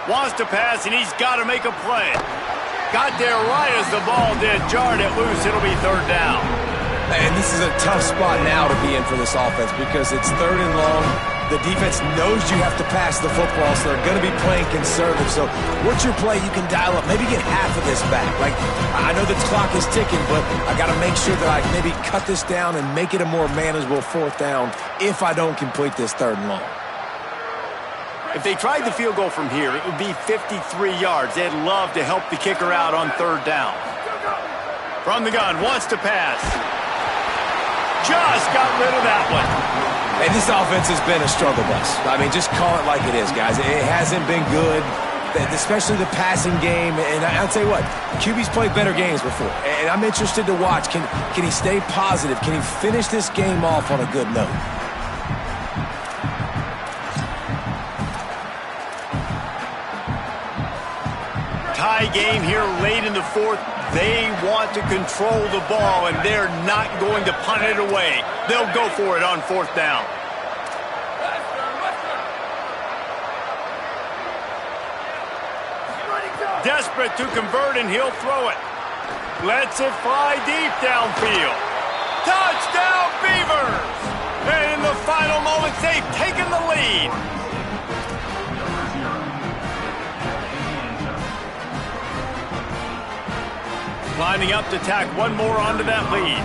Wants to pass, and he's got to make a play. Got there right as the ball did. Jarred it loose. It'll be 3rd down. And this is a tough spot now to be in for this offense because it's 3rd and long. The defense knows you have to pass the football, so they're going to be playing conservative. So what's your play you can dial up? Maybe get half of this back. Like, I know the clock is ticking, but I got to make sure that I maybe cut this down and make it a more manageable 4th down if I don't complete this 3rd and long. If they tried the field goal from here, it would be 53 yards. They'd love to help the kicker out on 3rd down. From the gun, wants to pass. Just got rid of that one. And this offense has been a struggle bus. I mean, just call it like it is, guys. It hasn't been good, especially the passing game. And I'll tell you what, QB's played better games before. And I'm interested to watch. Can he stay positive? Can he finish this game off on a good note? Tie game here late in the 4th. They want to control the ball, and they're not going to punt it away. They'll go for it on 4th down. Desperate to convert, and he'll throw it. Lets it fly deep downfield. Touchdown, Beavers! And in the final moments, they've taken the lead. Lining up to tack one more onto that lead.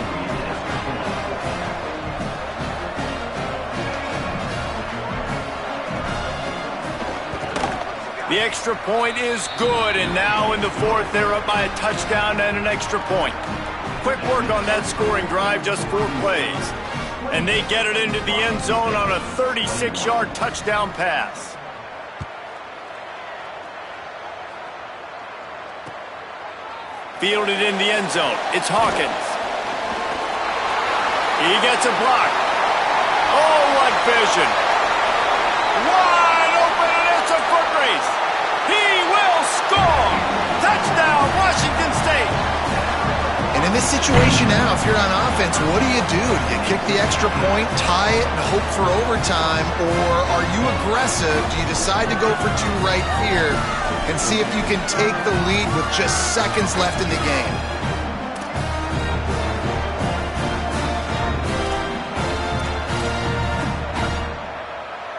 The extra point is good, and now in the fourth, they're up by a touchdown and an extra point. Quick work on that scoring drive, just 4 plays. And they get it into the end zone on a 36-yard touchdown pass. Fielded in the end zone. It's Hawkins. He gets a block. Oh, what vision. Wide open, and it's a foot race. He will score. Touchdown, Washington State. And in this situation now, if you're on offense, what do? Do you kick the extra point, tie it, and hope for overtime? Or are you aggressive? Do you decide to go for 2 right here and see if you can take the lead with just seconds left in the game?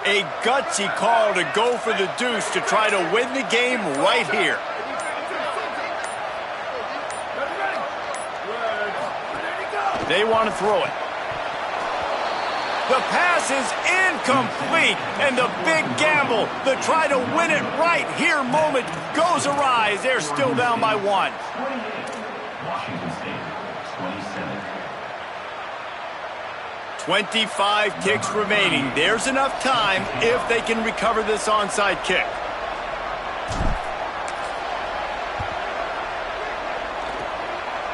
A gutsy call to go for the deuce to try to win the game right here. They want to throw it. The pass is incomplete, and the big gamble, the try to win it right here moment goes awry as they're still down by 1. Washington State, 27. 25 kicks remaining. There's enough time if they can recover this onside kick.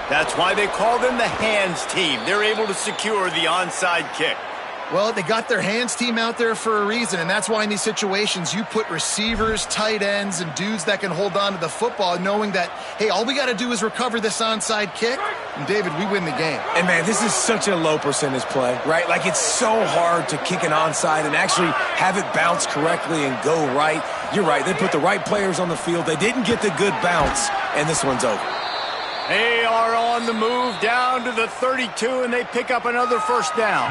That's why they call them the hands team. They're able to secure the onside kick. Well, they got their hands team out there for a reason, and that's why in these situations you put receivers, tight ends, and dudes that can hold on to the football, knowing that, hey, all we got to do is recover this onside kick, and David, we win the game. And, man, this is such a low percentage play, right? Like, it's so hard to kick an onside and actually have it bounce correctly and go right. You're right. They put the right players on the field. They didn't get the good bounce, and this one's over. They are on the move down to the 32, and they pick up another first down.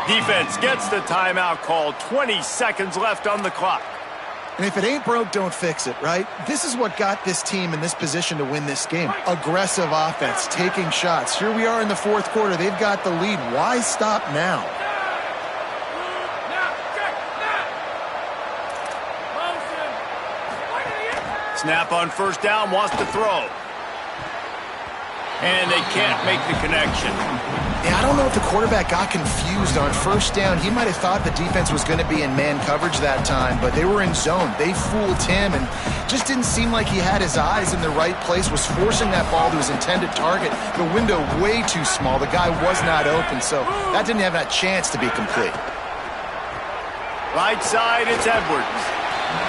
Defense gets the timeout call. 20 seconds left on the clock. And if it ain't broke, don't fix it, right? This is what got this team in this position to win this game. Aggressive offense, taking shots. Here we are in the fourth quarter. They've got the lead. Why stop now? Snap on first down, wants to throw. And they can't make the connection. Yeah, I don't know if the quarterback got confused on first down. He might have thought the defense was going to be in man coverage that time, but they were in zone. They fooled him and just didn't seem like he had his eyes in the right place, was forcing that ball to his intended target. The window way too small. The guy was not open, so that didn't have that chance to be complete. Right side, it's Edwards.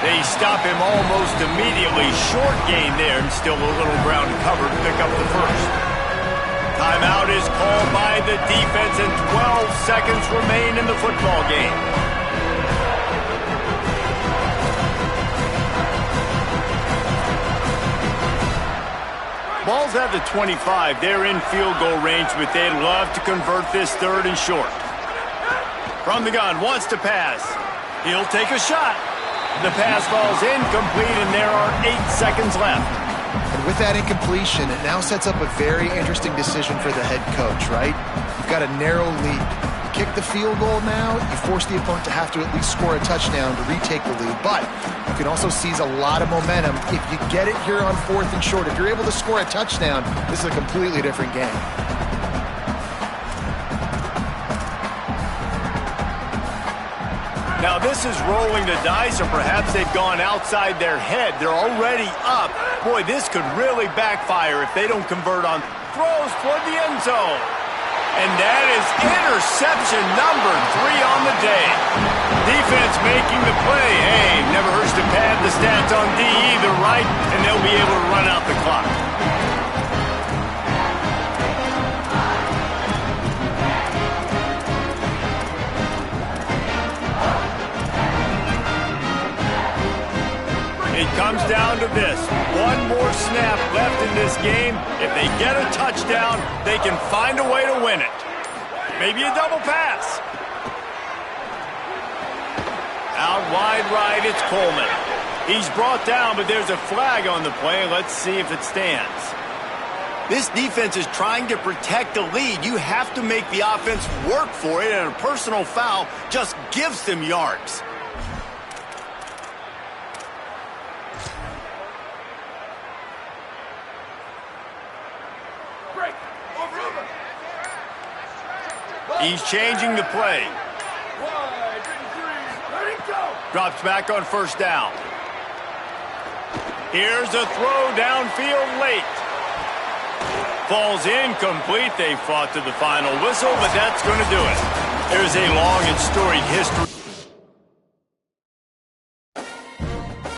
They stop him almost immediately. Short gain there, and still a little ground cover to pick up the first. Timeout is called by the defense, and 12 seconds remain in the football game. Ball's at the 25. They're in field goal range, but they'd love to convert this third and short. From the gun, wants to pass. He'll take a shot. The pass falls incomplete, and there are 8 seconds left. And with that incompletion, it now sets up a very interesting decision for the head coach, right? You've got a narrow lead. You kick the field goal now, you force the opponent to have to at least score a touchdown to retake the lead. But you can also seize a lot of momentum if you get it here on fourth and short. If you're able to score a touchdown, this is a completely different game. Now this is rolling the dice, or perhaps they've gone outside their head. They're already up. Boy, this could really backfire if they don't convert on throws toward the end zone. And that is interception number 3 on the day. Defense making the play. Hey, never hurts to pad the stats on D either, right? And they'll be able to run out the clock. It comes down to this. One more snap left in this game. If they get a touchdown, they can find a way to win it. Maybe a double pass. Out wide right, it's Coleman. He's brought down, but there's a flag on the play. Let's see if it stands. This defense is trying to protect the lead. You have to make the offense work for it, and a personal foul just gives them yards. He's changing the play. Drops back on first down. Here's a throw downfield late. Falls incomplete. They fought to the final whistle, but that's going to do it. There's a long and storied history.